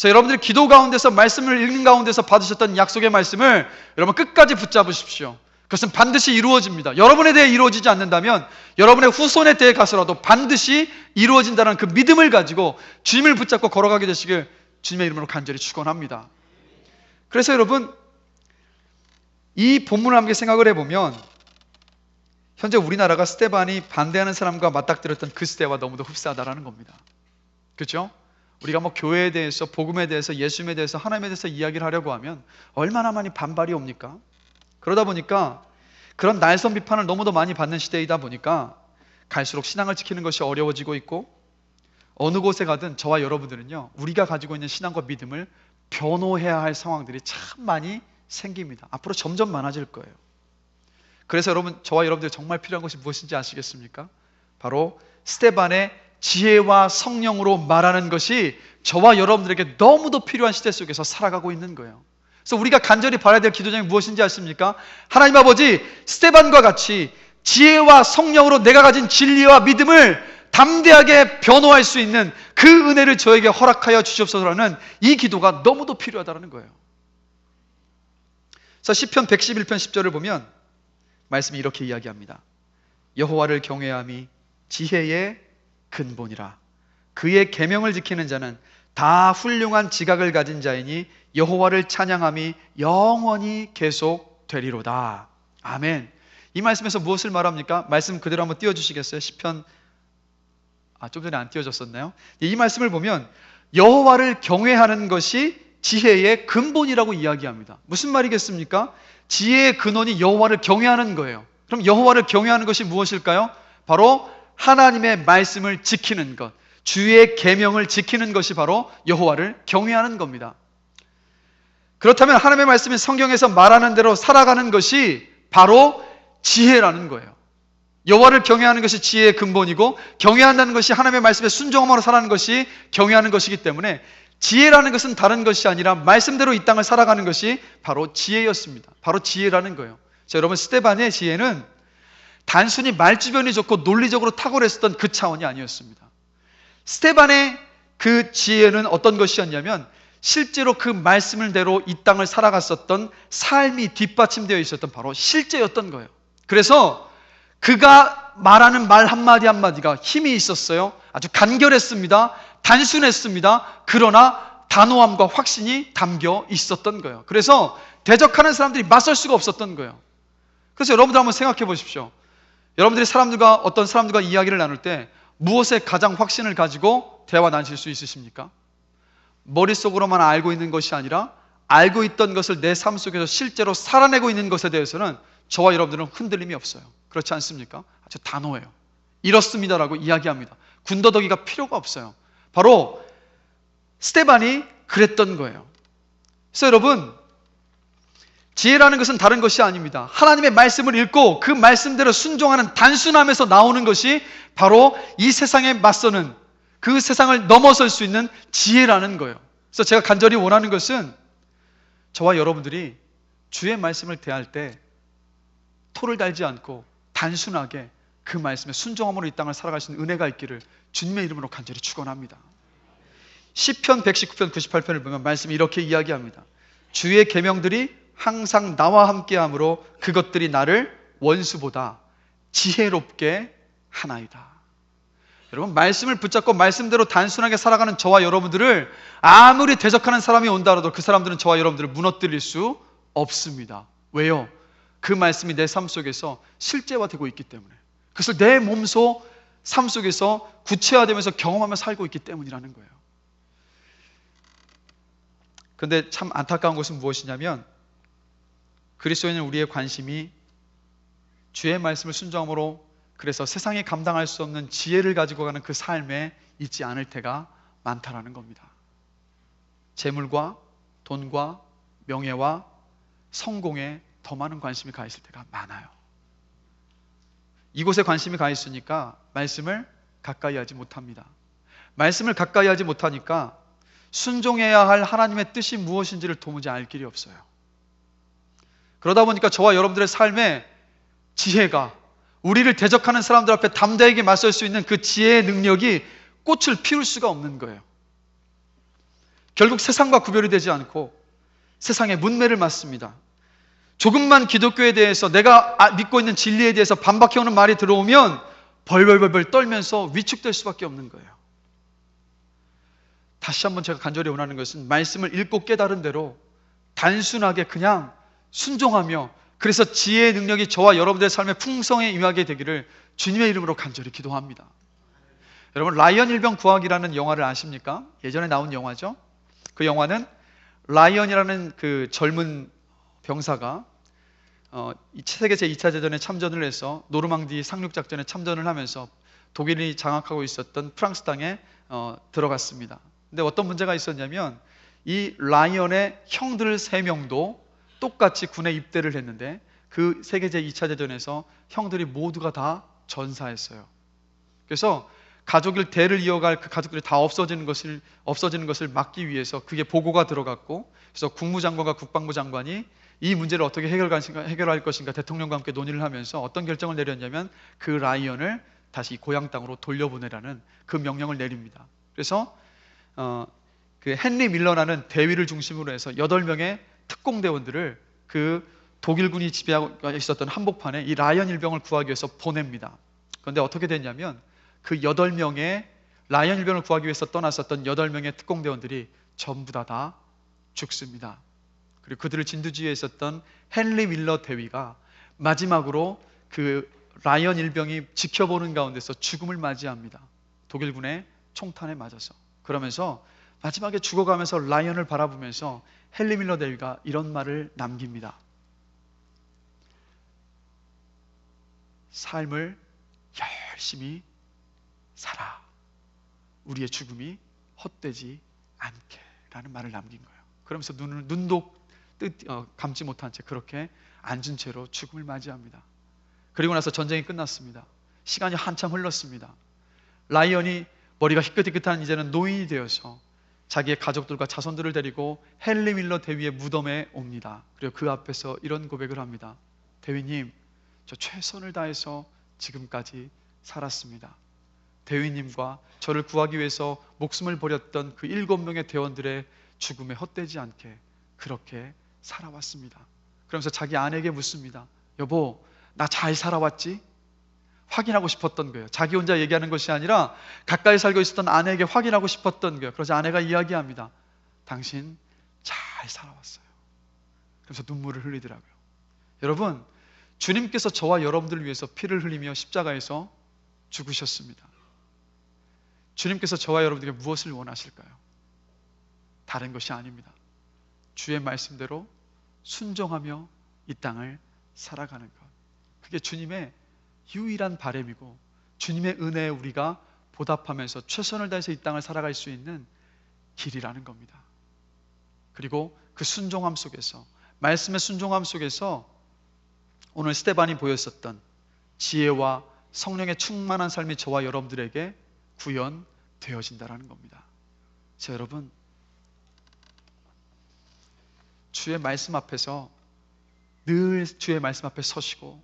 자, 여러분들이 기도 가운데서 말씀을 읽는 가운데서 받으셨던 약속의 말씀을 여러분 끝까지 붙잡으십시오. 그것은 반드시 이루어집니다. 여러분에 대해 이루어지지 않는다면 여러분의 후손에 대해 가서라도 반드시 이루어진다는 그 믿음을 가지고 주님을 붙잡고 걸어가게 되시길 주님의 이름으로 간절히 축원합니다. 그래서 여러분, 이 본문을 함께 생각을 해보면 현재 우리나라가 스데반이 반대하는 사람과 맞닥뜨렸던 그 시대와 너무도 흡사하다라는 겁니다. 그렇죠? 우리가 뭐 교회에 대해서, 복음에 대해서, 예수님에 대해서, 하나님에 대해서 이야기를 하려고 하면 얼마나 많이 반발이 옵니까? 그러다 보니까 그런 날선 비판을 너무도 많이 받는 시대이다 보니까 갈수록 신앙을 지키는 것이 어려워지고 있고, 어느 곳에 가든 저와 여러분들은요, 우리가 가지고 있는 신앙과 믿음을 변호해야 할 상황들이 참 많이 생깁니다. 앞으로 점점 많아질 거예요. 그래서 여러분, 저와 여러분들이 정말 필요한 것이 무엇인지 아시겠습니까? 바로 스데반의 지혜와 성령으로 말하는 것이 저와 여러분들에게 너무도 필요한 시대 속에서 살아가고 있는 거예요. 그래서 우리가 간절히 바라야 될 기도장이 무엇인지 아십니까? 하나님 아버지, 스데반과 같이 지혜와 성령으로 내가 가진 진리와 믿음을 담대하게 변호할 수 있는 그 은혜를 저에게 허락하여 주시옵소서라는 이 기도가 너무도 필요하다는 거예요. 그래서 시편 111편 10절을 보면 말씀이 이렇게 이야기합니다. 여호와를 경외함이 지혜의 근본이라. 그의 계명을 지키는 자는 다 훌륭한 지각을 가진 자이니 여호와를 찬양함이 영원히 계속되리로다. 아멘. 이 말씀에서 무엇을 말합니까? 말씀 그대로 한번 띄워주시겠어요? 시편, 좀 전에 안 띄워졌었나요? 이 말씀을 보면 여호와를 경외하는 것이 지혜의 근본이라고 이야기합니다. 무슨 말이겠습니까? 지혜의 근원이 여호와를 경외하는 거예요. 그럼 여호와를 경외하는 것이 무엇일까요? 바로 하나님의 말씀을 지키는 것, 주의 계명을 지키는 것이 바로 여호와를 경외하는 겁니다. 그렇다면 하나님의 말씀이 성경에서 말하는 대로 살아가는 것이 바로 지혜라는 거예요. 여호와를 경외하는 것이 지혜의 근본이고, 경외한다는 것이 하나님의 말씀에 순종함으로 살아가는 것이 경외하는 것이기 때문에 지혜라는 것은 다른 것이 아니라 말씀대로 이 땅을 살아가는 것이 바로 지혜였습니다. 바로 지혜라는 거예요. 자, 여러분, 스데반의 지혜는 단순히 말주변이 좋고 논리적으로 탁월했었던 그 차원이 아니었습니다. 스데반의 그 지혜는 어떤 것이었냐면 실제로 그 말씀대로 이 땅을 살아갔었던 삶이 뒷받침되어 있었던 바로 실제였던 거예요. 그래서 그가 말하는 말 한마디 한마디가 힘이 있었어요. 아주 간결했습니다. 단순했습니다. 그러나 단호함과 확신이 담겨 있었던 거예요. 그래서 대적하는 사람들이 맞설 수가 없었던 거예요. 그래서 여러분들 한번 생각해 보십시오. 여러분들이 어떤 사람들과 이야기를 나눌 때 무엇에 가장 확신을 가지고 대화 나누실 수 있으십니까? 머릿속으로만 알고 있는 것이 아니라 알고 있던 것을 내 삶 속에서 실제로 살아내고 있는 것에 대해서는 저와 여러분들은 흔들림이 없어요. 그렇지 않습니까? 아주 단호해요. 이렇습니다라고 이야기합니다. 군더더기가 필요가 없어요. 바로 스데반이 그랬던 거예요. 그래서 여러분, 지혜라는 것은 다른 것이 아닙니다. 하나님의 말씀을 읽고 그 말씀대로 순종하는 단순함에서 나오는 것이 바로 이 세상에 맞서는, 그 세상을 넘어설 수 있는 지혜라는 거예요. 그래서 제가 간절히 원하는 것은 저와 여러분들이 주의 말씀을 대할 때 토를 달지 않고 단순하게 그 말씀에 순종함으로 이 땅을 살아갈 수 있는 은혜가 있기를 주님의 이름으로 간절히 축원합니다. 시편 119편 98편을 보면 말씀이 이렇게 이야기합니다. 주의 계명들이 항상 나와 함께함으로 그것들이 나를 원수보다 지혜롭게 하나이다. 여러분, 말씀을 붙잡고 말씀대로 단순하게 살아가는 저와 여러분들을 아무리 대적하는 사람이 온다 하더라도 그 사람들은 저와 여러분들을 무너뜨릴 수 없습니다. 왜요? 그 말씀이 내 삶 속에서 실제화되고 있기 때문에, 그것을 내 몸소 삶 속에서 구체화되면서 경험하며 살고 있기 때문이라는 거예요. 그런데 참 안타까운 것은 무엇이냐면 그리스도인은 우리의 관심이 주의 말씀을 순종함으로 그래서 세상이 감당할 수 없는 지혜를 가지고 가는 그 삶에 있지 않을 때가 많다라는 겁니다. 재물과 돈과 명예와 성공에 더 많은 관심이 가 있을 때가 많아요. 이곳에 관심이 가 있으니까 말씀을 가까이 하지 못합니다. 말씀을 가까이 하지 못하니까 순종해야 할 하나님의 뜻이 무엇인지를 도무지 알 길이 없어요. 그러다 보니까 저와 여러분들의 삶에 지혜가, 우리를 대적하는 사람들 앞에 담대하게 맞설 수 있는 그 지혜의 능력이 꽃을 피울 수가 없는 거예요. 결국 세상과 구별이 되지 않고 세상의 문매를 맞습니다. 조금만 기독교에 대해서 내가 믿고 있는 진리에 대해서 반박해오는 말이 들어오면 벌벌벌 떨면서 위축될 수밖에 없는 거예요. 다시 한번 제가 간절히 원하는 것은 말씀을 읽고 깨달은 대로 단순하게 그냥 순종하며, 그래서 지혜의 능력이 저와 여러분들의 삶의 풍성에 임하게 되기를 주님의 이름으로 간절히 기도합니다. 여러분, 라이언 일병 구하기라는 영화를 아십니까? 예전에 나온 영화죠. 그 영화는 라이언이라는 그 젊은 병사가 세계 제2차 대전에 참전을 해서 노르망디 상륙작전에 참전을 하면서 독일이 장악하고 있었던 프랑스 땅에 들어갔습니다. 근데 어떤 문제가 있었냐면 이 라이언의 형들 3명도 똑같이 군에 입대를 했는데 그 세계 제2차 대전에서 형들이 모두가 다 전사했어요. 그래서 가족을 대를 이어갈 그 가족들이 다 없어지는 것을 막기 위해서 그게 보고가 들어갔고, 그래서 국무장관과 국방부 장관이 이 문제를 어떻게 해결할 것인가 대통령과 함께 논의를 하면서 어떤 결정을 내렸냐면 그 라이언을 다시 고향 땅으로 돌려보내라는 그 명령을 내립니다. 그래서 그 헨리 밀러라는 대위를 중심으로 해서 8명의 특공대원들을 그 독일군이 지배하고 있었던 한복판에 이 라이언 일병을 구하기 위해서 보냅니다. 그런데 어떻게 됐냐면 그 8명의 라이언 일병을 구하기 위해서 떠났었던 8명의 특공대원들이 전부 다 죽습니다. 그리고 그들을 진두지휘에 있었던 헨리 밀러 대위가 마지막으로 그 라이언 일병이 지켜보는 가운데서 죽음을 맞이합니다. 독일군의 총탄에 맞아서. 그러면서 마지막에 죽어가면서 라이언을 바라보면서 헨리 밀러 대위가 이런 말을 남깁니다. 삶을 열심히 살아. 우리의 죽음이 헛되지 않게 라는 말을 남긴 거예요. 그러면서 눈도 감지 못한 채 그렇게 앉은 채로 죽음을 맞이합니다. 그리고 나서 전쟁이 끝났습니다. 시간이 한참 흘렀습니다. 라이언이 머리가 희끗희끗한 이제는 노인이 되어서 자기의 가족들과 자손들을 데리고 헨리 밀러 대위의 무덤에 옵니다. 그리고 그 앞에서 이런 고백을 합니다. 대위님, 저 최선을 다해서 지금까지 살았습니다. 대위님과 저를 구하기 위해서 목숨을 버렸던 그 7명의 대원들의 죽음에 헛되지 않게 그렇게 살아왔습니다. 그러면서 자기 아내에게 묻습니다. 여보, 나 잘 살아왔지? 확인하고 싶었던 거예요. 자기 혼자 얘기하는 것이 아니라 가까이 살고 있었던 아내에게 확인하고 싶었던 거예요. 그래서 아내가 이야기합니다. 당신 잘 살아왔어요. 그래서 눈물을 흘리더라고요. 여러분, 주님께서 저와 여러분들을 위해서 피를 흘리며 십자가에서 죽으셨습니다. 주님께서 저와 여러분들에게 무엇을 원하실까요? 다른 것이 아닙니다. 주의 말씀대로 순종하며 이 땅을 살아가는 것. 그게 주님의 유일한 바람이고 주님의 은혜에 우리가 보답하면서 최선을 다해서 이 땅을 살아갈 수 있는 길이라는 겁니다. 그리고 그 순종함 속에서, 말씀의 순종함 속에서 오늘 스데반이 보였었던 지혜와 성령의 충만한 삶이 저와 여러분들에게 구현되어진다는 겁니다. 자, 여러분, 주의 말씀 앞에서 늘 주의 말씀 앞에 서시고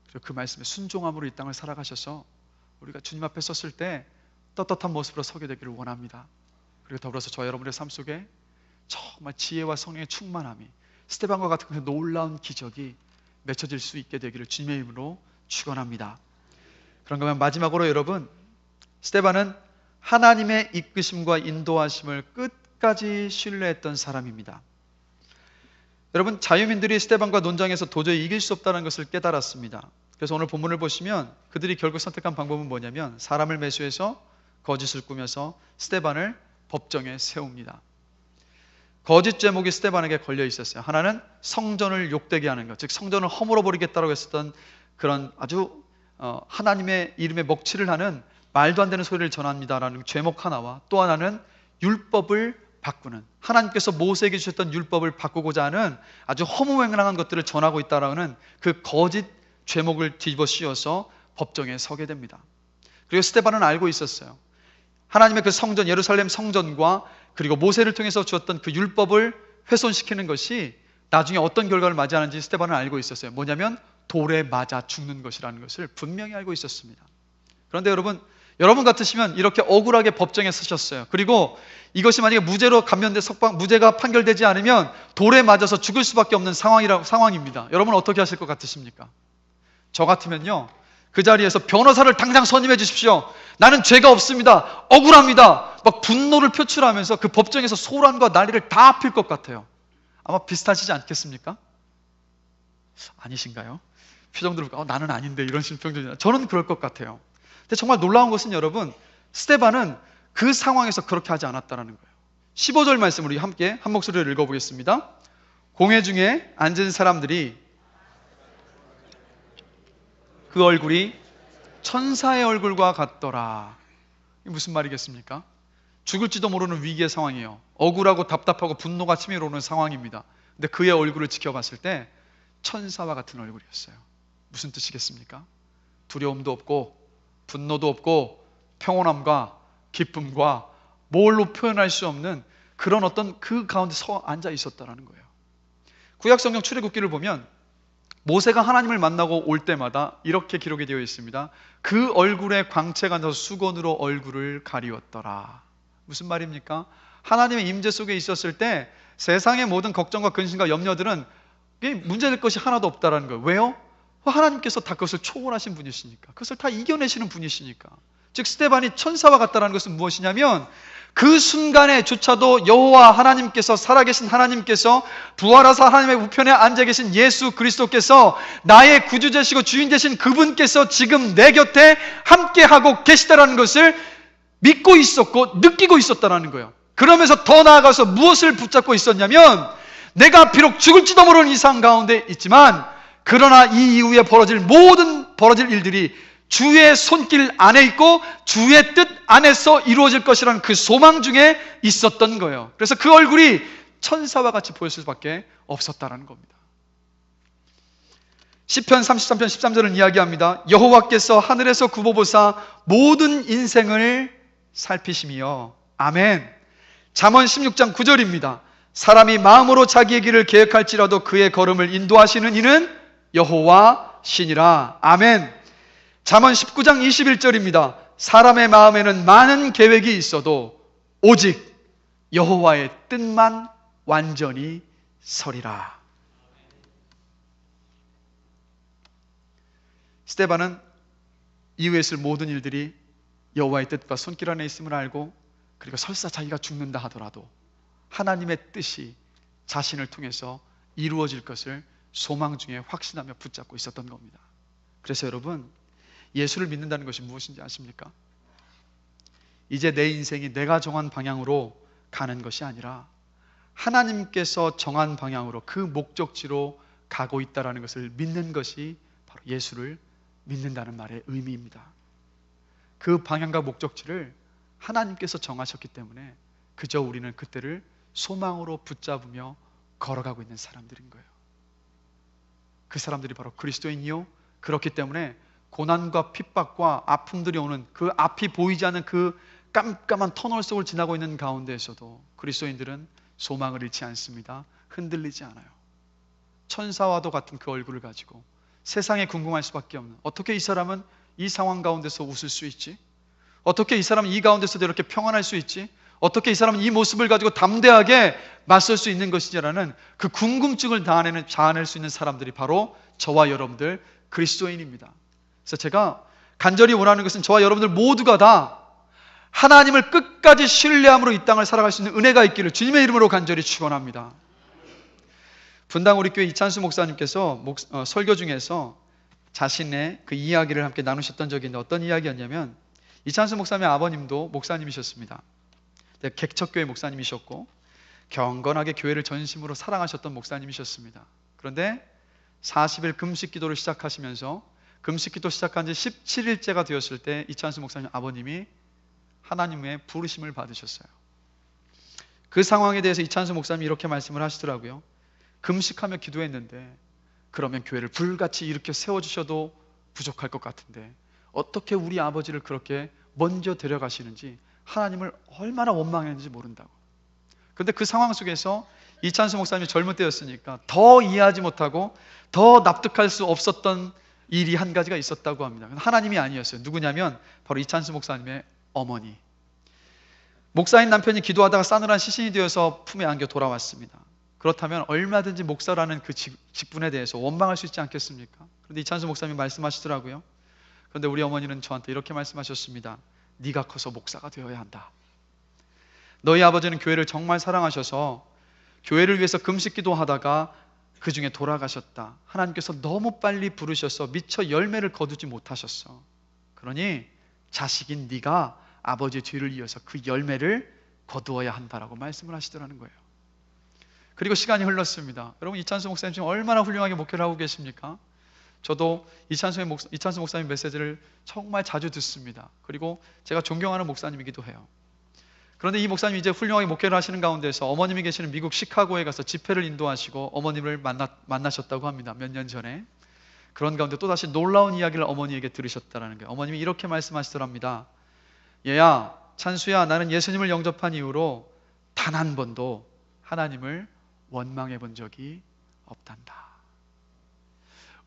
그리고 그 말씀에 순종함으로 이 땅을 살아가셔서 우리가 주님 앞에 섰을 때 떳떳한 모습으로 서게 되기를 원합니다. 그리고 더불어서 저와 여러분의 삶 속에 정말 지혜와 성령의 충만함이 스데반과 같은 그 놀라운 기적이 맺혀질 수 있게 되기를 주님의 이름으로 축원합니다. 그런가 하면 마지막으로 여러분, 스데반은 하나님의 이끄심과 인도하심을 끝까지 신뢰했던 사람입니다. 여러분, 자유민들이 스데반과 논장에서 도저히 이길 수 없다는 것을 깨달았습니다. 그래서 오늘 본문을 보시면 그들이 결국 선택한 방법은 뭐냐면 사람을 매수해서 거짓을 꾸며서 스데반을 법정에 세웁니다. 거짓 제목이 스데반에게 걸려 있었어요. 하나는 성전을 욕되게 하는 것, 즉 성전을 허물어 버리겠다고 했었던 그런 아주 하나님의 이름에 먹칠을 하는 말도 안 되는 소리를 전합니다라는 제목 하나와, 또 하나는 율법을 바꾸는, 하나님께서 모세에게 주셨던 율법을 바꾸고자 하는 아주 허무맹랑한 것들을 전하고 있다라는 그 거짓 죄목을 뒤집어 씌워서 법정에 서게 됩니다. 그리고 스데반은 알고 있었어요. 하나님의 그 성전, 예루살렘 성전과 그리고 모세를 통해서 주었던 그 율법을 훼손시키는 것이 나중에 어떤 결과를 맞이하는지 스데반은 알고 있었어요. 뭐냐면 돌에 맞아 죽는 것이라는 것을 분명히 알고 있었습니다. 그런데 여러분, 여러분 같으시면 이렇게 억울하게 법정에 서셨어요. 그리고 이것이 만약에 무죄로 감면돼 무죄가 판결되지 않으면 돌에 맞아서 죽을 수밖에 없는 상황입니다. 여러분 어떻게 하실 것 같으십니까? 저 같으면요, 그 자리에서 변호사를 당장 선임해 주십시오. 나는 죄가 없습니다. 억울합니다. 막 분노를 표출하면서 그 법정에서 소란과 난리를 다 필 것 같아요. 아마 비슷하시지 않겠습니까? 아니신가요? 표정들 보고 나는 아닌데 이런 심정들이. 저는 그럴 것 같아요. 근데 정말 놀라운 것은 여러분, 스데반은 그 상황에서 그렇게 하지 않았다는 거예요. 15절 말씀 우리 함께 한 목소리로 읽어보겠습니다. 공회 중에 앉은 사람들이 그 얼굴이 천사의 얼굴과 같더라. 이게 무슨 말이겠습니까? 죽을지도 모르는 위기의 상황이에요. 억울하고 답답하고 분노가 치밀어오는 상황입니다. 근데 그의 얼굴을 지켜봤을 때 천사와 같은 얼굴이었어요. 무슨 뜻이겠습니까? 두려움도 없고 분노도 없고 평온함과 기쁨과 뭘로 표현할 수 없는 그런 어떤 그 가운데 앉아 있었다는 거예요. 구약성경 출애굽기를 보면 모세가 하나님을 만나고 올 때마다 이렇게 기록이 되어 있습니다. 그 얼굴에 광채가 나서 수건으로 얼굴을 가리웠더라. 무슨 말입니까? 하나님의 임재 속에 있었을 때 세상의 모든 걱정과 근심과 염려들은 문제될 것이 하나도 없다는 거예요. 왜요? 하나님께서 다 그것을 초월하신 분이시니까, 그것을 다 이겨내시는 분이시니까. 즉 스데반이 천사와 같다는 것은 무엇이냐면 그 순간에조차도 여호와 하나님께서, 살아계신 하나님께서, 부활하사 하나님의 우편에 앉아 계신 예수 그리스도께서, 나의 구주되시고 주인 되신 그분께서 지금 내 곁에 함께하고 계시다라는 것을 믿고 있었고 느끼고 있었다는 거예요. 그러면서 더 나아가서 무엇을 붙잡고 있었냐면, 내가 비록 죽을지도 모르는 이 상황 가운데 있지만 그러나 이 이후에 벌어질 일들이 주의 손길 안에 있고 주의 뜻 안에서 이루어질 것이라는 그 소망 중에 있었던 거예요. 그래서 그 얼굴이 천사와 같이 보였을 수밖에 없었다는 겁니다. 시편 33편 13절은 이야기합니다. 여호와께서 하늘에서 굽어보사 모든 인생을 살피시며, 아멘. 잠언 16장 9절입니다. 사람이 마음으로 자기의 길을 계획할지라도 그의 걸음을 인도하시는 이는 여호와시니라. 아멘. 잠언 19장 21절입니다. 사람의 마음에는 많은 계획이 있어도 오직 여호와의 뜻만 완전히 서리라. 스데반은 이후에 있을 모든 일들이 여호와의 뜻과 손길 안에 있음을 알고, 그리고 설사 자기가 죽는다 하더라도 하나님의 뜻이 자신을 통해서 이루어질 것을 소망 중에 확신하며 붙잡고 있었던 겁니다. 그래서 여러분, 예수를 믿는다는 것이 무엇인지 아십니까? 이제 내 인생이 내가 정한 방향으로 가는 것이 아니라 하나님께서 정한 방향으로, 그 목적지로 가고 있다는 것을 믿는 것이 바로 예수를 믿는다는 말의 의미입니다. 그 방향과 목적지를 하나님께서 정하셨기 때문에 그저 우리는 그때를 소망으로 붙잡으며 걸어가고 있는 사람들인 거예요. 그 사람들이 바로 그리스도인이요, 그렇기 때문에 고난과 핍박과 아픔들이 오는 그 앞이 보이지 않는 그 깜깜한 터널 속을 지나고 있는 가운데에서도 그리스도인들은 소망을 잃지 않습니다. 흔들리지 않아요. 천사와도 같은 그 얼굴을 가지고 세상에 궁금할 수밖에 없는, 어떻게 이 사람은 이 상황 가운데서 웃을 수 있지? 어떻게 이 사람은 이 가운데서도 이렇게 평안할 수 있지? 어떻게 이 사람은 이 모습을 가지고 담대하게 맞설 수 있는 것이냐라는 그 궁금증을 자아낼 수 있는 사람들이 바로 저와 여러분들 그리스도인입니다. 그래서 제가 간절히 원하는 것은 저와 여러분들 모두가 다 하나님을 끝까지 신뢰함으로 이 땅을 살아갈 수 있는 은혜가 있기를 주님의 이름으로 간절히 축원합니다. 분당 우리 교회 이찬수 목사님께서 설교 중에서 자신의 그 이야기를 함께 나누셨던 적이 있는데, 어떤 이야기였냐면, 이찬수 목사님의 아버님도 목사님이셨습니다. 객척교회 목사님이셨고 경건하게 교회를 전심으로 사랑하셨던 목사님이셨습니다. 그런데 40일 금식 기도를 시작하시면서 금식 기도 시작한 지 17일째가 되었을 때 이찬수 목사님 아버님이 하나님의 부르심을 받으셨어요. 그 상황에 대해서 이찬수 목사님이 이렇게 말씀을 하시더라고요. 금식하며 기도했는데 그러면 교회를 불같이 일으켜 세워주셔도 부족할 것 같은데 어떻게 우리 아버지를 그렇게 먼저 데려가시는지, 하나님을 얼마나 원망했는지 모른다고. 그런데 그 상황 속에서 이찬수 목사님이 젊은 때였으니까 더 이해하지 못하고 더 납득할 수 없었던 일이 한 가지가 있었다고 합니다. 하나님이 아니었어요. 누구냐면 바로 이찬수 목사님의 어머니. 목사인 남편이 기도하다가 싸늘한 시신이 되어서 품에 안겨 돌아왔습니다. 그렇다면 얼마든지 목사라는 그 직분에 대해서 원망할 수 있지 않겠습니까? 그런데 이찬수 목사님이 말씀하시더라고요. 그런데 우리 어머니는 저한테 이렇게 말씀하셨습니다. 네가 커서 목사가 되어야 한다. 너희 아버지는 교회를 정말 사랑하셔서 교회를 위해서 금식 기도하다가 그 중에 돌아가셨다. 하나님께서 너무 빨리 부르셔서 미처 열매를 거두지 못하셨어. 그러니 자식인 네가 아버지의 뒤를 이어서 그 열매를 거두어야 한다라고 말씀을 하시더라는 거예요. 그리고 시간이 흘렀습니다. 여러분, 이찬수 목사님 지금 얼마나 훌륭하게 목회를 하고 계십니까? 저도 이찬수 목사님 메시지를 정말 자주 듣습니다. 그리고 제가 존경하는 목사님이기도 해요. 그런데 이 목사님이 이제 훌륭하게 목회를 하시는 가운데서 어머님이 계시는 미국 시카고에 가서 집회를 인도하시고 어머님을 만나셨다고 합니다. 몇 년 전에. 그런 가운데 또다시 놀라운 이야기를 어머니에게 들으셨다는 거예요. 어머님이 이렇게 말씀하시더랍니다. 얘야, 찬수야, 나는 예수님을 영접한 이후로 단 한 번도 하나님을 원망해 본 적이 없단다.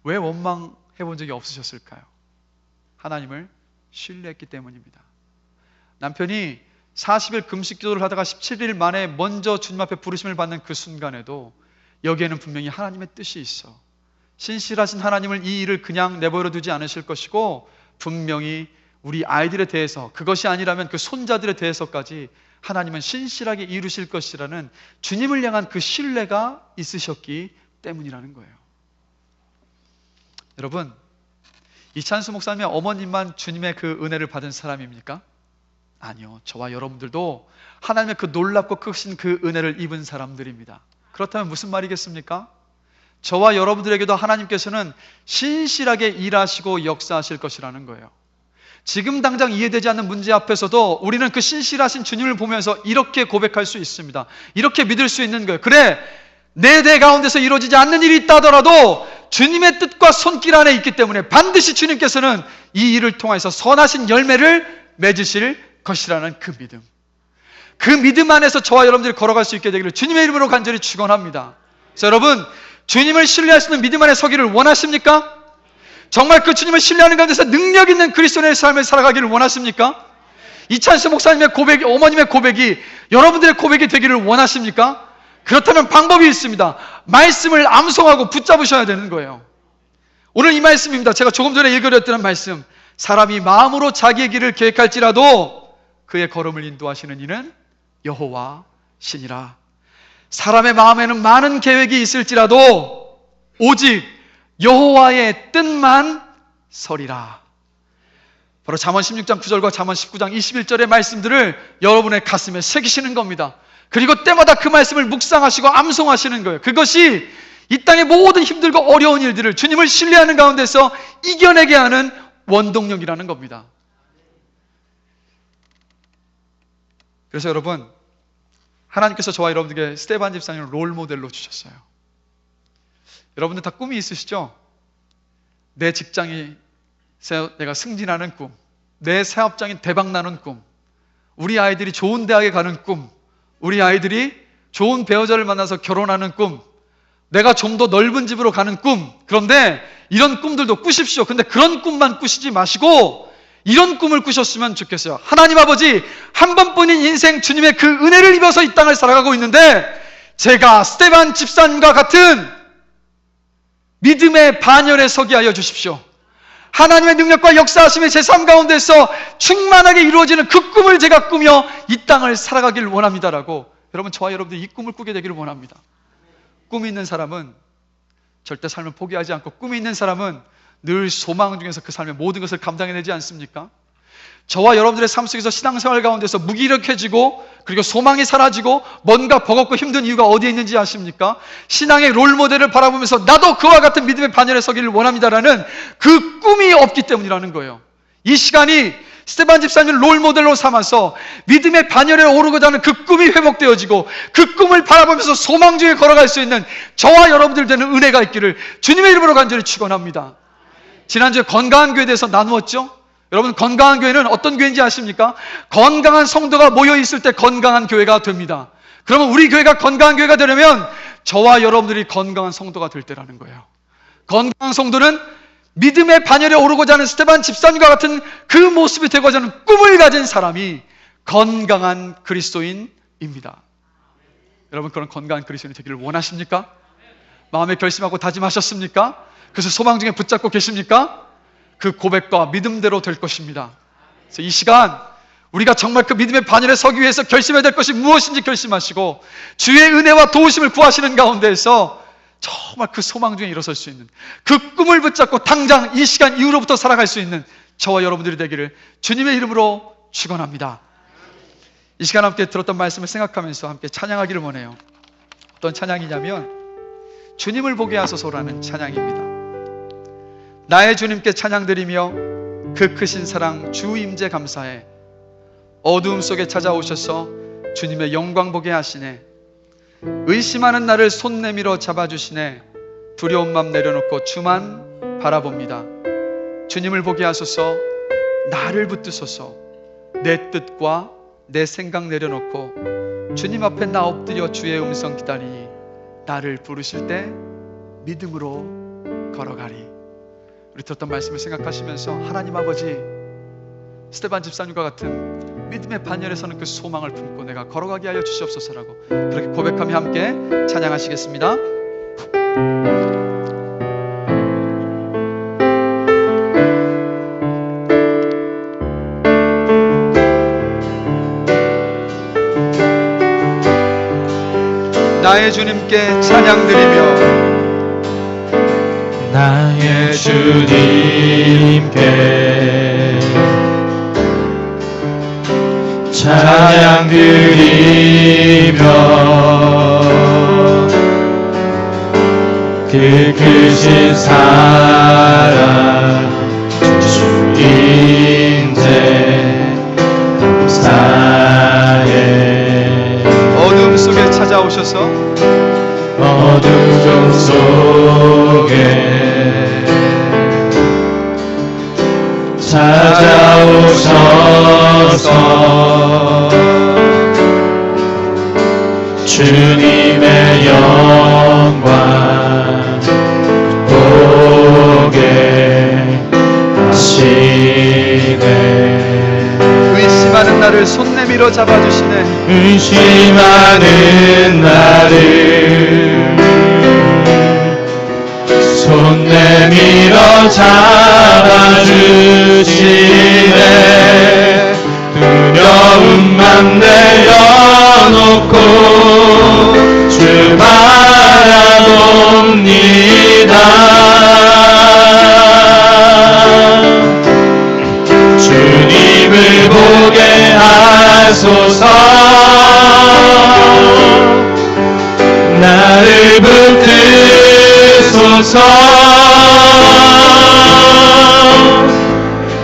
왜 원망해 본 적이 없으셨을까요? 하나님을 신뢰했기 때문입니다. 남편이 40일 금식 기도를 하다가 17일 만에 먼저 주님 앞에 부르심을 받는 그 순간에도 여기에는 분명히 하나님의 뜻이 있어. 신실하신 하나님을 이 일을 그냥 내버려 두지 않으실 것이고 분명히 우리 아이들에 대해서, 그것이 아니라면 그 손자들에 대해서까지 하나님은 신실하게 이루실 것이라는 주님을 향한 그 신뢰가 있으셨기 때문이라는 거예요. 여러분, 이찬수 목사님의 어머님만 주님의 그 은혜를 받은 사람입니까? 아니요. 저와 여러분들도 하나님의 그 놀랍고 크신 그 은혜를 입은 사람들입니다. 그렇다면 무슨 말이겠습니까? 저와 여러분들에게도 하나님께서는 신실하게 일하시고 역사하실 것이라는 거예요. 지금 당장 이해되지 않는 문제 앞에서도 우리는 그 신실하신 주님을 보면서 이렇게 고백할 수 있습니다. 이렇게 믿을 수 있는 거예요. 그래, 내 대 가운데서 이루어지지 않는 일이 있다 하더라도 주님의 뜻과 손길 안에 있기 때문에 반드시 주님께서는 이 일을 통해서 선하신 열매를 맺으실 것이라는 그 믿음. 그 믿음 안에서 저와 여러분들이 걸어갈 수 있게 되기를 주님의 이름으로 간절히 축원합니다. 그래서 여러분, 주님을 신뢰할 수 있는 믿음 안에 서기를 원하십니까? 정말 그 주님을 신뢰하는 가운데서 능력 있는 그리스도인의 삶을 살아가기를 원하십니까? 이찬수 목사님의 고백이, 어머님의 고백이 여러분들의 고백이 되기를 원하십니까? 그렇다면 방법이 있습니다. 말씀을 암송하고 붙잡으셔야 되는 거예요. 오늘 이 말씀입니다. 제가 조금 전에 읽어드렸던 말씀. 사람이 마음으로 자기의 길을 계획할지라도 그의 걸음을 인도하시는 이는 여호와 신이라. 사람의 마음에는 많은 계획이 있을지라도 오직 여호와의 뜻만 서리라. 바로 잠언 16장 9절과 잠언 19장 21절의 말씀들을 여러분의 가슴에 새기시는 겁니다. 그리고 때마다 그 말씀을 묵상하시고 암송하시는 거예요. 그것이 이 땅의 모든 힘들고 어려운 일들을 주님을 신뢰하는 가운데서 이겨내게 하는 원동력이라는 겁니다. 그래서 여러분, 하나님께서 저와 여러분들에게 스테반 집사님을 롤모델로 주셨어요. 여러분들 다 꿈이 있으시죠? 내 직장이 내가 승진하는 꿈, 내 사업장이 대박나는 꿈, 우리 아이들이 좋은 대학에 가는 꿈, 우리 아이들이 좋은 배우자를 만나서 결혼하는 꿈, 내가 좀 더 넓은 집으로 가는 꿈. 그런데 이런 꿈들도 꾸십시오. 근데 그런 꿈만 꾸시지 마시고 이런 꿈을 꾸셨으면 좋겠어요. 하나님 아버지, 한 번뿐인 인생 주님의 그 은혜를 입어서 이 땅을 살아가고 있는데 제가 스테반 집사님과 같은 믿음의 반열에 서게 하여 주십시오. 하나님의 능력과 역사하심의 제 삶 가운데서 충만하게 이루어지는 그 꿈을 제가 꾸며 이 땅을 살아가기를 원합니다라고 여러분, 저와 여러분들이 이 꿈을 꾸게 되기를 원합니다. 꿈이 있는 사람은 절대 삶을 포기하지 않고, 꿈이 있는 사람은 늘 소망 중에서 그 삶의 모든 것을 감당해내지 않습니까? 저와 여러분들의 삶 속에서 신앙생활 가운데서 무기력해지고 그리고 소망이 사라지고 뭔가 버겁고 힘든 이유가 어디에 있는지 아십니까? 신앙의 롤모델을 바라보면서 나도 그와 같은 믿음의 반열에 서기를 원합니다라는 그 꿈이 없기 때문이라는 거예요. 이 시간이 스테반 집사님을 롤모델로 삼아서 믿음의 반열에 오르고자 하는 그 꿈이 회복되어지고 그 꿈을 바라보면서 소망 중에 걸어갈 수 있는 저와 여러분들 되는 은혜가 있기를 주님의 이름으로 간절히 축원합니다. 지난주에 건강한 교회에 대해서 나누었죠? 여러분, 건강한 교회는 어떤 교회인지 아십니까? 건강한 성도가 모여있을 때 건강한 교회가 됩니다. 그러면 우리 교회가 건강한 교회가 되려면 저와 여러분들이 건강한 성도가 될 때라는 거예요. 건강한 성도는 믿음의 반열에 오르고자 하는 스데반 집사님과 같은 그 모습이 되고자 하는 꿈을 가진 사람이 건강한 그리스도인입니다. 여러분, 그런 건강한 그리스도인이 되기를 원하십니까? 마음에 결심하고 다짐하셨습니까? 그래서 소망 중에 붙잡고 계십니까? 그 고백과 믿음대로 될 것입니다. 그래서 이 시간 우리가 정말 그 믿음의 반열에 서기 위해서 결심해야 될 것이 무엇인지 결심하시고 주의 은혜와 도우심을 구하시는 가운데에서 정말 그 소망 중에 일어설 수 있는, 그 꿈을 붙잡고 당장 이 시간 이후로부터 살아갈 수 있는 저와 여러분들이 되기를 주님의 이름으로 축원합니다. 이 시간 함께 들었던 말씀을 생각하면서 함께 찬양하기를 원해요. 어떤 찬양이냐면 주님을 보게 하소서라는 찬양입니다. 나의 주님께 찬양드리며 그 크신 사랑 주 임재 감사해. 어두움 속에 찾아오셔서 주님의 영광 보게 하시네. 의심하는 나를 손 내밀어 잡아주시네. 두려운 맘 내려놓고 주만 바라봅니다. 주님을 보게 하소서. 나를 붙드소서. 내 뜻과 내 생각 내려놓고 주님 앞에 나 엎드려 주의 음성 기다리니 나를 부르실 때 믿음으로 걸어가리. 우리 들었던 말씀을 생각하시면서 하나님 아버지, 스데반 집사님과 같은 믿음의 반열에 서는 그 소망을 품고 내가 걸어가게 하여 주시옵소서라고 그렇게 고백하며 함께 찬양하시겠습니다. 나의 주님께 찬양드리며 나의 주님께 찬양드리며 그 크신 사랑 주 인재 감사해. 어둠 속에 찾아오셔서 어둠 속에 찾아오셔서 주님의 영광 보게 하시네. 의심하는 나를 손 내밀어 잡아주시네. 의심하는 나를 손 내밀어 잡아주시네. 두려운 맘 내려놓고 주 바라봅니다. 주님을 보게 하소서. 나를 붙드소서.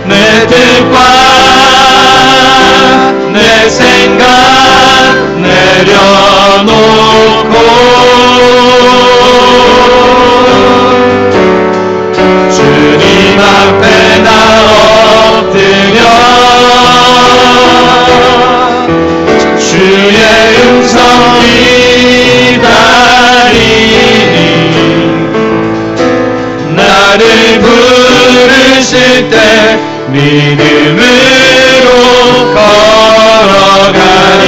내 뜻과 내 생각 내려놓고 주님 앞에 나 엎드려 주의 음성 기다리니 나를 부르실 때 믿음으로 걸어가리.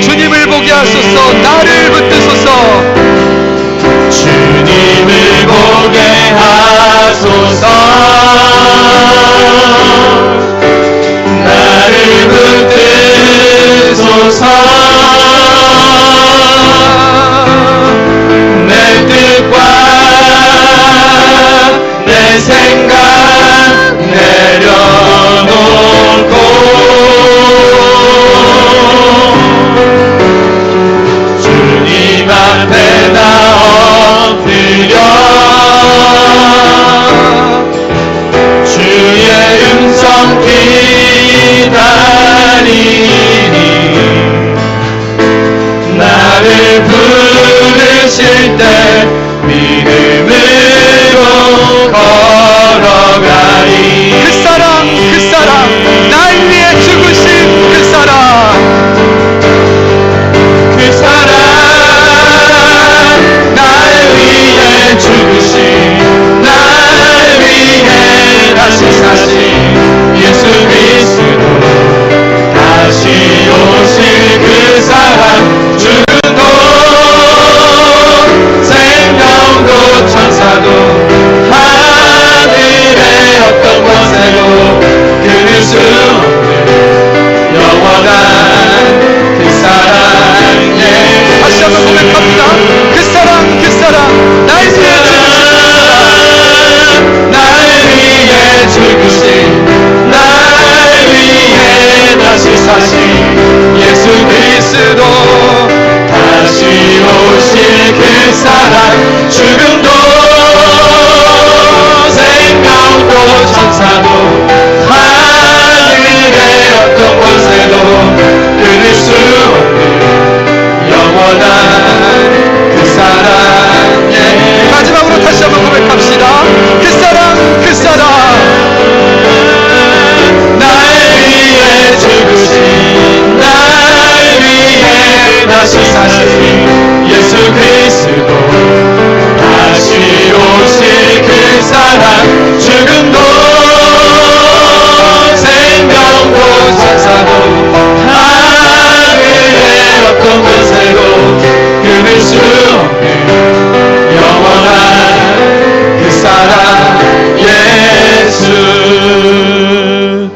주님을 보게 하소서. 나를 붙드소서. 주님을 보게 하소서. 나를 붙드소서. 내 뜻과 내 생각 내려놓고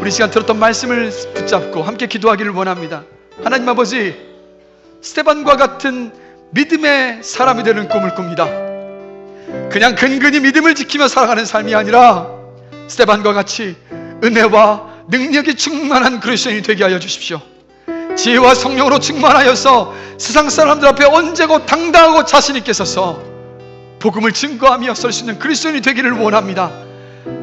우리 시간 들었던 말씀을 붙잡고 함께 기도하기를 원합니다. 하나님 아버지, 스데반과 같은 믿음의 사람이 되는 꿈을 꿉니다. 그냥 근근히 믿음을 지키며 살아가는 삶이 아니라 스데반과 같이 은혜와 능력이 충만한 그리스도인이 되게 하여 주십시오. 지혜와 성령으로 충만하여서 세상 사람들 앞에 언제고 당당하고 자신 있게 서서 복음을 증거하며 설 수 있는 그리스도인이 되기를 원합니다.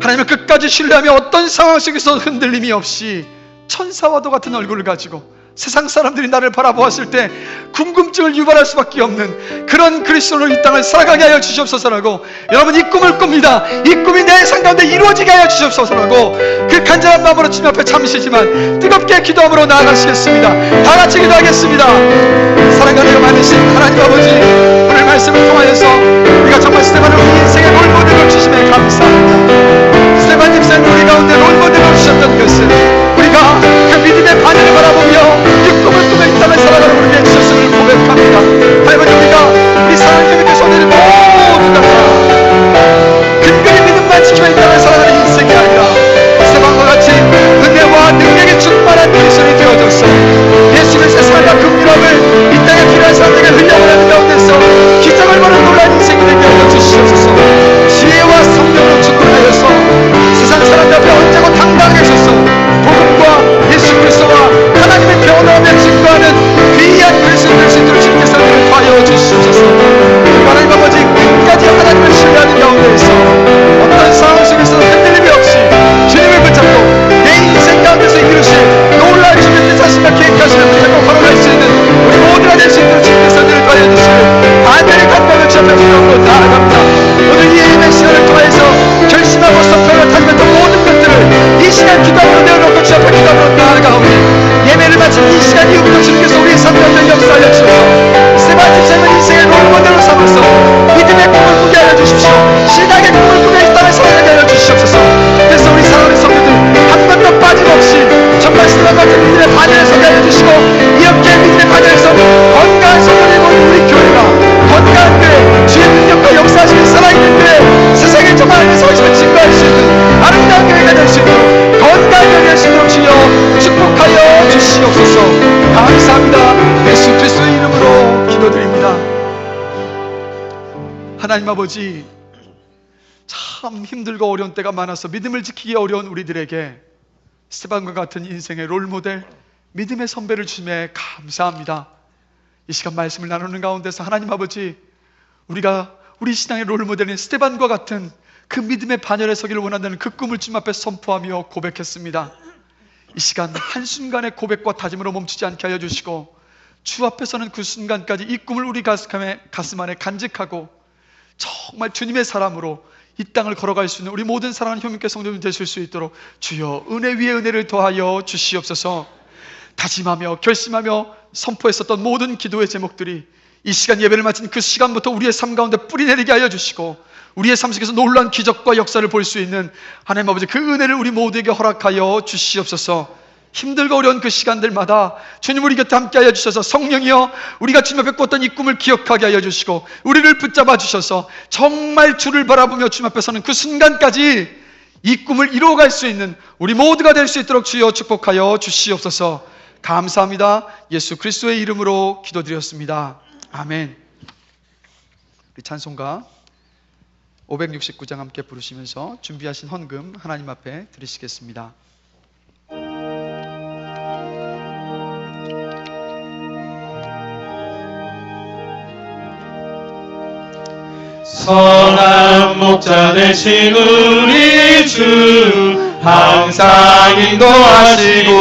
하나님을 끝까지 신뢰하며 어떤 상황 속에서 흔들림이 없이 천사와도 같은 얼굴을 가지고 세상 사람들이 나를 바라보았을 때 궁금증을 유발할 수밖에 없는 그런 그리스도로 이 땅을 살아가게 하여 주시옵소서라고, 여러분 이 꿈을 꿉니다. 이 꿈이 내 삶 가운데 이루어지게 하여 주시옵소서라고 그 간절한 마음으로 주님 앞에 잠시지만 뜨겁게 기도함으로 나아가시겠습니다. 다 같이 기도하겠습니다. 사랑하는 많으신 하나님 아버지, 오늘 말씀을 통하여서 우리가 정말 스데반을 우리 인생의 롤모델로 주심에 감사합니다. 스데반 집사님 우리 가운데 롤모델로 주셨던 것은 우리가 그 믿음의 반열을 바라보며 그 꿈을 꾸며 이 땅을 살아가는 우리에게 주셨음을 고백합니다. 하나님, 우리가 우리 사랑하는 믿음의 손들을 모두 다 근근히 믿음만 지키며 이 땅을 살아가는 인생이 아니라 스데반과 같이 은혜와 능력이 충만한 그리스도인이 되어져서 예수님의 세상과 긍휼함을 이 땅에 필요한 사람들에게 흘려보내는 가운데서 기적을 보는 놀라운 인생이 되게 하여 주시옵소서. 지혜와 성령으로 충만하여서 세상 사람들 앞에 언제고 당당하게 서서 복음과 예수 그리스도와 하나님의 변함에 증거하는 귀한 그리스도 될 수 있도록 주님께서 우리를 도와여 주시옵소서. 하나님 아버지, 끝까지 하나님을 신뢰하는 가운데에서 어떤 상황 속에서도 흔들림이 없이 주님을 붙잡고 내 인생 가운데서 이루실 놀라운 주님의 자신과 계획하시는 우리가 꼭 걸어갈 수 있는 우리 모두가 될 수 있도록 주님께서 우리를 도와여 주시고 반면에 감당을 주앞에 부끄럽고 나아갑니다. 오늘 이 예배 시간을 통해서 결심하고 선포하며 타격했던 모든 것들을 이 시간 기도함으로 내어놓고 주 앞에 기도함으로 나아가오니 예배를 마친 이 시간 이후부터 주님께서 우리의 삶 가운데 역사하여 주셔서 스데반 집사님을 인생의 롤모델로 삼아서 믿음의 꿈을 꾸게 하여 주십시오. 신앙의 꿈을 꾸며 이 땅에 살아가게 하여 주시옵소서. 그래서 우리 사랑하는 성도들 한 번도 빠짐없이 정말 스데반 같은 믿음의 반열에 서게 하여 주시고, 이렇게 믿음의 반열에서 건강한 성도를 모은 우리 교회가 건강한 교회, 주의 능력과 역사하시는 살아있는 교회, 세상에 정말 하나님의 서심을 증거할 수 있는 아름다운 교회가 될 수 있도록 건강한 교회가 될 수 있도록 주여 축복하여 주시옵소서. 감사합니다. 예수 그리스도의 이름으로 기도드립니다. 하나님 아버지, 참 힘들고 어려운 때가 많아서 믿음을 지키기 어려운 우리들에게 스데반과 같은 인생의 롤모델, 믿음의 선배를 주심에 감사합니다. 이 시간 말씀을 나누는 가운데서 하나님 아버지, 우리가 우리 신앙의 롤모델인 스데반과 같은 그 믿음의 반열에 서기를 원한다는 그 꿈을 주님 앞에 선포하며 고백했습니다. 이 시간 한순간의 고백과 다짐으로 멈추지 않게 하여 주시고, 주 앞에 서는 그 순간까지 이 꿈을 우리 가슴 안에 간직하고 정말 주님의 사람으로 이 땅을 걸어갈 수 있는 우리 모든 사랑하는 형님께 성도님 되실 수 있도록 주여 은혜 위에 은혜를 더하여 주시옵소서. 다짐하며 결심하며 선포했었던 모든 기도의 제목들이 이 시간 예배를 마친 그 시간부터 우리의 삶 가운데 뿌리내리게 하여 주시고, 우리의 삶 속에서 놀라운 기적과 역사를 볼 수 있는 하나님 아버지 그 은혜를 우리 모두에게 허락하여 주시옵소서. 힘들고 어려운 그 시간들마다 주님 우리 곁에 함께 하여 주셔서 성령이여 우리가 주님 앞에 꿨던 이 꿈을 기억하게 하여 주시고 우리를 붙잡아 주셔서 정말 주를 바라보며 주님 앞에 서는 그 순간까지 이 꿈을 이루어갈 수 있는 우리 모두가 될 수 있도록 주여 축복하여 주시옵소서. 감사합니다. 예수 그리스도의 이름으로 기도드렸습니다. 아멘. 우리 찬송가 569장 함께 부르시면서 준비하신 헌금 하나님 앞에 드리시겠습니다. 선한 목자 되신 우리 주 항상 인도하시고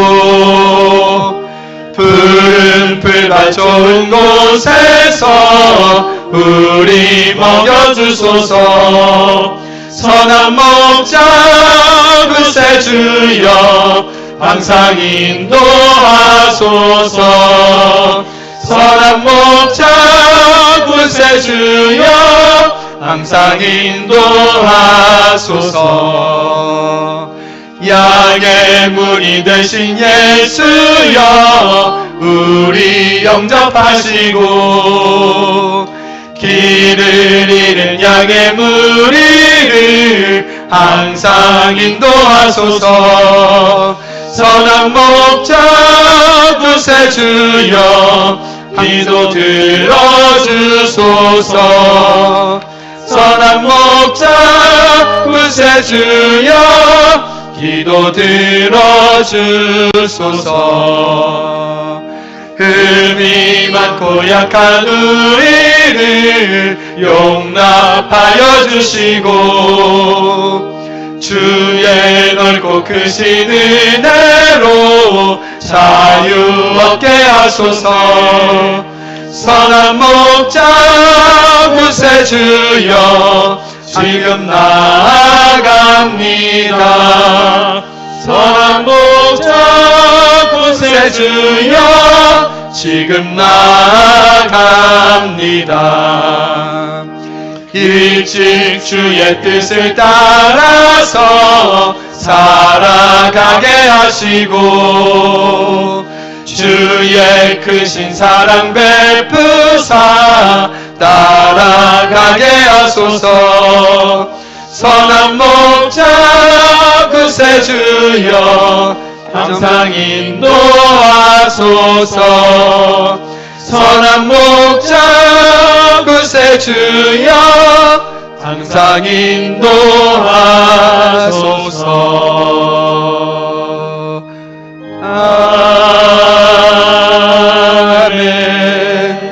푸른 풀밭 좋은 곳에서 우리 먹여주소서. 선한 목자 구세주여 항상 인도하소서. 선한 목자 구세주여 항상 인도하소서. 양의 문이 되신 예수여 우리 영접하시고 길을 잃은 양의 무리를 항상 인도하소서. 선한 목자 구세주여 기도 들어주소서. 선한 목자 구세주여 기도 들어주소서. 흠이 많고 약한 우리를 용납하여 주시고 주의 넓고 크신 은혜로 자유 얻게 하소서. 선한 목자 구세주여 지금 나아갑니다. 선한 목자 구세주여 지금 나아갑니다. 일찍 주의 뜻을 따라서 살아가게 하시고 주의 크신 사랑 베푸사 따라가게 하소서. 선한 목자 구세주여 항상 인도하소서. 선한 목자 구세주여 항상 인도하소서.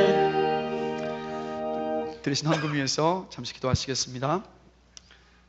아멘. 들으신 헌금 위해서 잠시 기도하시겠습니다.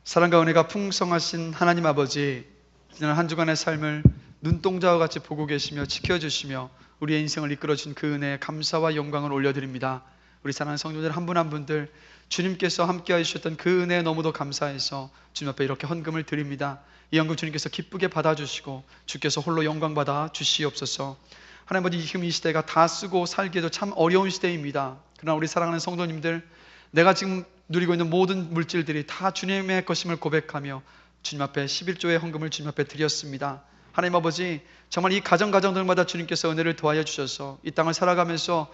사랑과 은혜가 풍성하신 하나님 아버지, 지난 한 주간의 삶을 눈동자와 같이 보고 계시며 지켜주시며 우리의 인생을 이끌어준 그 은혜에 감사와 영광을 올려드립니다. 우리 사랑하는 성도들 한 분 한 분들 주님께서 함께해 주셨던 그 은혜에 너무도 감사해서 주님 앞에 이렇게 헌금을 드립니다. 이 헌금 주님께서 기쁘게 받아주시고 주께서 홀로 영광 받아 주시옵소서. 하나님 아버지, 지금 이 시대가 다 쓰고 살기에도 참 어려운 시대입니다. 그러나 우리 사랑하는 성도님들, 내가 지금 누리고 있는 모든 물질들이 다 주님의 것임을 고백하며 주님 앞에 11조의 헌금을 주님 앞에 드렸습니다. 하나님 아버지, 정말 이 가정들마다 주님께서 은혜를 더하여 주셔서 이 땅을 살아가면서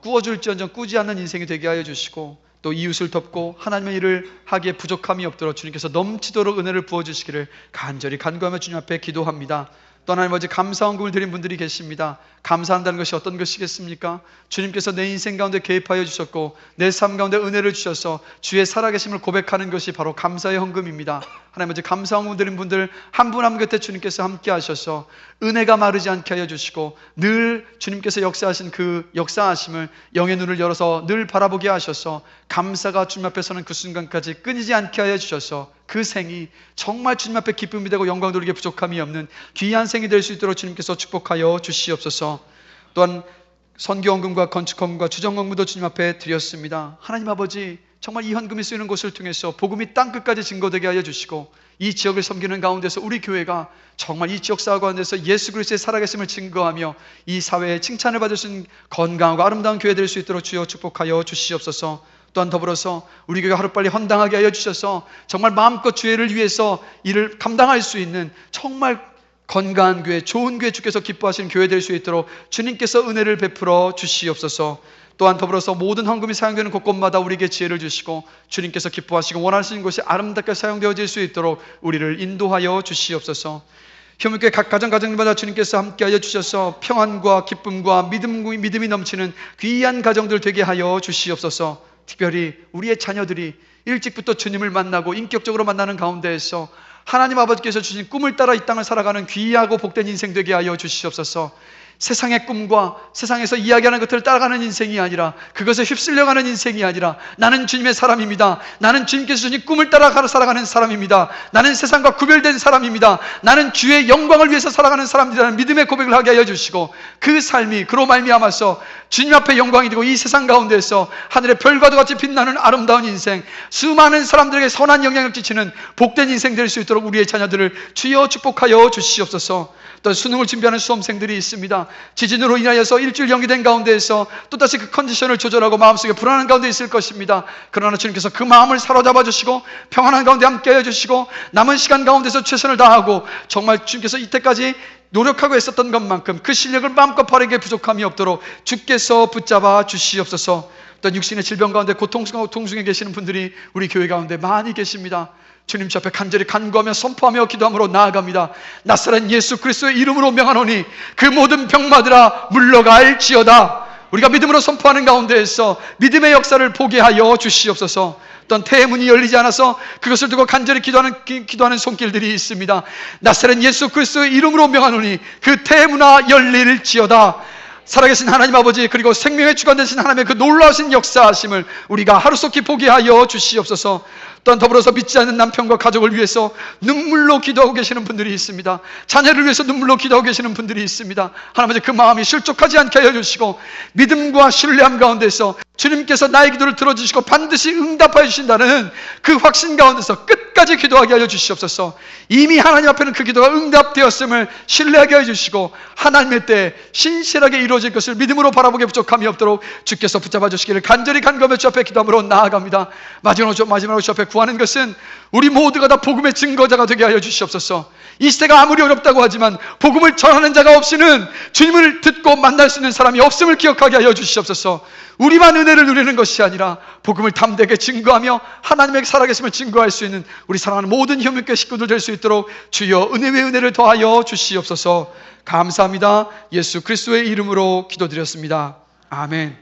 꾸어줄지언정 꾸지 않는 인생이 되게 하여 주시고 또 이웃을 돕고 하나님의 일을 하기에 부족함이 없도록 주님께서 넘치도록 은혜를 부어주시기를 간절히 간구하며 주님 앞에 기도합니다. 또 하나님 아버지, 감사 헌금을 드린 분들이 계십니다. 감사한다는 것이 어떤 것이겠습니까? 주님께서 내 인생 가운데 개입하여 주셨고 내 삶 가운데 은혜를 주셔서 주의 살아계심을 고백하는 것이 바로 감사의 헌금입니다. 하나님 아버지, 감사 헌금 드린 분들 한 분 한 분 곁에 주님께서 함께 하셔서 은혜가 마르지 않게 하여 주시고 늘 주님께서 역사하신 그 역사하심을 영의 눈을 열어서 늘 바라보게 하셔서 감사가 주님 앞에 서는 그 순간까지 끊이지 않게 하여 주셔서 그 생이 정말 주님 앞에 기쁨이 되고 영광 돌리게 부족함이 없는 귀한 생이 될 수 있도록 주님께서 축복하여 주시옵소서. 또한 선교헌금과 건축헌금과 주정헌금도 주님 앞에 드렸습니다. 하나님 아버지, 정말 이 헌금이 쓰이는 곳을 통해서 복음이 땅끝까지 증거되게 하여 주시고 이 지역을 섬기는 가운데서 우리 교회가 정말 이 지역사회 가운데서 예수 그리스도의 살아계심을 증거하며 이 사회에 칭찬을 받을 수 있는 건강하고 아름다운 교회 될 수 있도록 주여 축복하여 주시옵소서. 또한 더불어서 우리 교회가 하루빨리 헌당하게 하여 주셔서 정말 마음껏 주의를 위해서 일을 감당할 수 있는 정말 건강한 교회, 좋은 교회, 주께서 기뻐하시는 교회 될 수 있도록 주님께서 은혜를 베풀어 주시옵소서. 또한 더불어서 모든 헌금이 사용되는 곳곳마다 우리에게 지혜를 주시고 주님께서 기뻐하시고 원하시는 것이 아름답게 사용되어질 수 있도록 우리를 인도하여 주시옵소서. 효문교회 각 가정마다 주님께서 함께하여 주셔서 평안과 기쁨과 믿음이 넘치는 귀한 가정들 되게 하여 주시옵소서. 특별히 우리의 자녀들이 일찍부터 주님을 만나고 인격적으로 만나는 가운데에서 하나님 아버지께서 주신 꿈을 따라 이 땅을 살아가는 귀하고 복된 인생 되게 하여 주시옵소서. 세상의 꿈과 세상에서 이야기하는 것들을 따라가는 인생이 아니라, 그것에 휩쓸려가는 인생이 아니라, 나는 주님의 사람입니다. 나는 주님께서 주신 꿈을 따라 살아가는 사람입니다. 나는 세상과 구별된 사람입니다. 나는 주의 영광을 위해서 살아가는 사람이라는 믿음의 고백을 하게 하여 주시고, 그 삶이 그로 말미암아서 주님 앞에 영광이 되고 이 세상 가운데서 하늘의 별과도 같이 빛나는 아름다운 인생, 수많은 사람들에게 선한 영향을 끼치는 복된 인생 될 수 있도록 우리의 자녀들을 주여 축복하여 주시옵소서. 또 수능을 준비하는 수험생들이 있습니다. 지진으로 인하여서 일주일 연기된 가운데에서 또다시 그 컨디션을 조절하고 마음속에 불안한 가운데 있을 것입니다. 그러나 주님께서 그 마음을 사로잡아 주시고 평안한 가운데 함께 해주시고 남은 시간 가운데서 최선을 다하고 정말 주님께서 이때까지 노력하고 했었던 것만큼 그 실력을 마음껏 발휘하기에 부족함이 없도록 주께서 붙잡아 주시옵소서. 또 육신의 질병 가운데 고통 중에 계시는 분들이 우리 교회 가운데 많이 계십니다. 주님 주 앞에 간절히 간구하며 선포하며 기도함으로 나아갑니다. 나사렛 예수 그리스도의 이름으로 명하노니 그 모든 병마들아 물러갈지어다. 우리가 믿음으로 선포하는 가운데에서 믿음의 역사를 보게 하여 주시옵소서. 어떤 태문이 열리지 않아서 그것을 두고 간절히 기도하는 손길들이 있습니다. 나사렛 예수 그리스도의 이름으로 명하노니 그 태문아 열릴지어다. 살아계신 하나님 아버지, 그리고 생명의 주관 되신 하나님의 그 놀라우신 역사하심을 우리가 하루속히 보게 하여 주시옵소서. 또한 더불어서 믿지 않는 남편과 가족을 위해서 눈물로 기도하고 계시는 분들이 있습니다. 자녀를 위해서 눈물로 기도하고 계시는 분들이 있습니다. 하나님 아버지, 그 마음이 실족하지 않게 하여 주시고 믿음과 신뢰함 가운데서 주님께서 나의 기도를 들어주시고 반드시 응답하여 주신다는 그 확신 가운데서 끝까지 기도하게 하여 주시옵소서. 이미 하나님 앞에는 그 기도가 응답되었음을 신뢰하게 하여 주시고 하나님의 때에 신실하게 이루어질 것을 믿음으로 바라보게 부족함이 없도록 주께서 붙잡아 주시기를 간절히 간구하며 주 앞에 기도함으로 나아갑니다. 마지막으로 주 앞에 구하는 것은 우리 모두가 다 복음의 증거자가 되게 하여 주시옵소서. 이 시대가 아무리 어렵다고 하지만 복음을 전하는 자가 없이는 주님을 듣고 만날 수 있는 사람이 없음을 기억하게 하여 주시옵소서. 우리만 은혜를 누리는 것이 아니라 복음을 담대하게 증거하며 하나님의 살아계심을 증거할 수 있는 우리 사랑하는 모든 혐의교회 식구들 될 수 있도록 주여 은혜 위에 은혜를 더하여 주시옵소서. 감사합니다. 예수 그리스도의 이름으로 기도드렸습니다. 아멘.